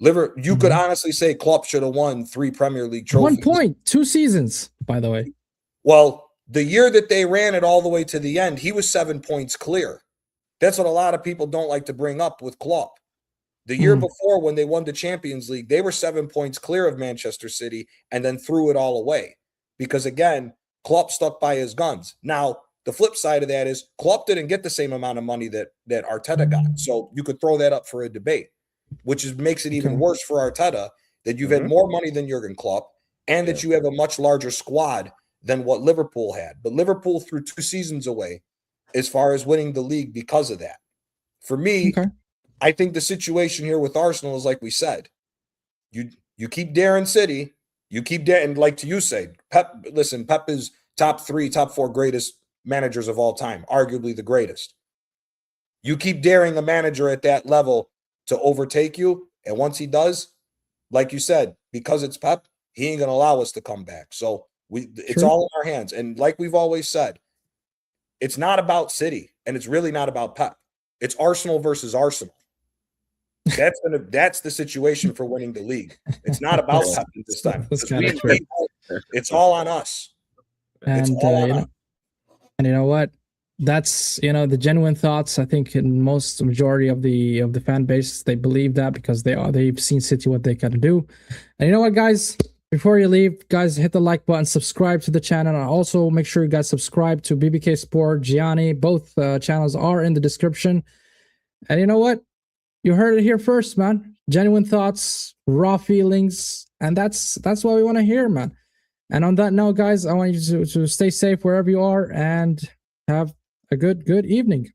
You could honestly say Klopp should have won 3 Premier League trophies. 1 point, 2 seasons, by the way. Well, the year that they ran it all the way to the end, he was 7 points clear. That's what a lot of people don't like to bring up with Klopp. The year before, when they won the Champions League, they were 7 points clear of Manchester City and then threw it all away. Because, again, Klopp stuck by his guns. Now, the flip side of that is Klopp didn't get the same amount of money that Arteta got. So you could throw that up for a debate, which makes it even worse for Arteta, that you've had more money than Jurgen Klopp and that you have a much larger squad than what Liverpool had. But Liverpool threw 2 seasons away as far as winning the league because of that. For me, I think the situation here with Arsenal is like we said. You keep daring City, you keep daring, and like you say, Pep is top 3, top 4 greatest managers of all time, arguably the greatest. You keep daring a manager at that level to overtake you, and once he does, like you said, because it's Pep, he ain't going to allow us to come back. So it's all in our hands. And like we've always said, it's not about City, and it's really not about Pep. It's Arsenal versus Arsenal. That's the situation for winning the league. It's not about Pep this time. It's all on us. And you know what? That's the genuine thoughts. I think in most majority of the fan base, they believe that because they've seen City what they can do. And you know what, guys? Before you leave, guys, hit the like button, subscribe to the channel, and also make sure you guys subscribe to BBK Sport, Gianni. Both channels are in the description. And you know what? You heard it here first, man. Genuine thoughts, raw feelings, and that's what we want to hear, man. And on that note, guys, I want you to stay safe wherever you are and have a good evening.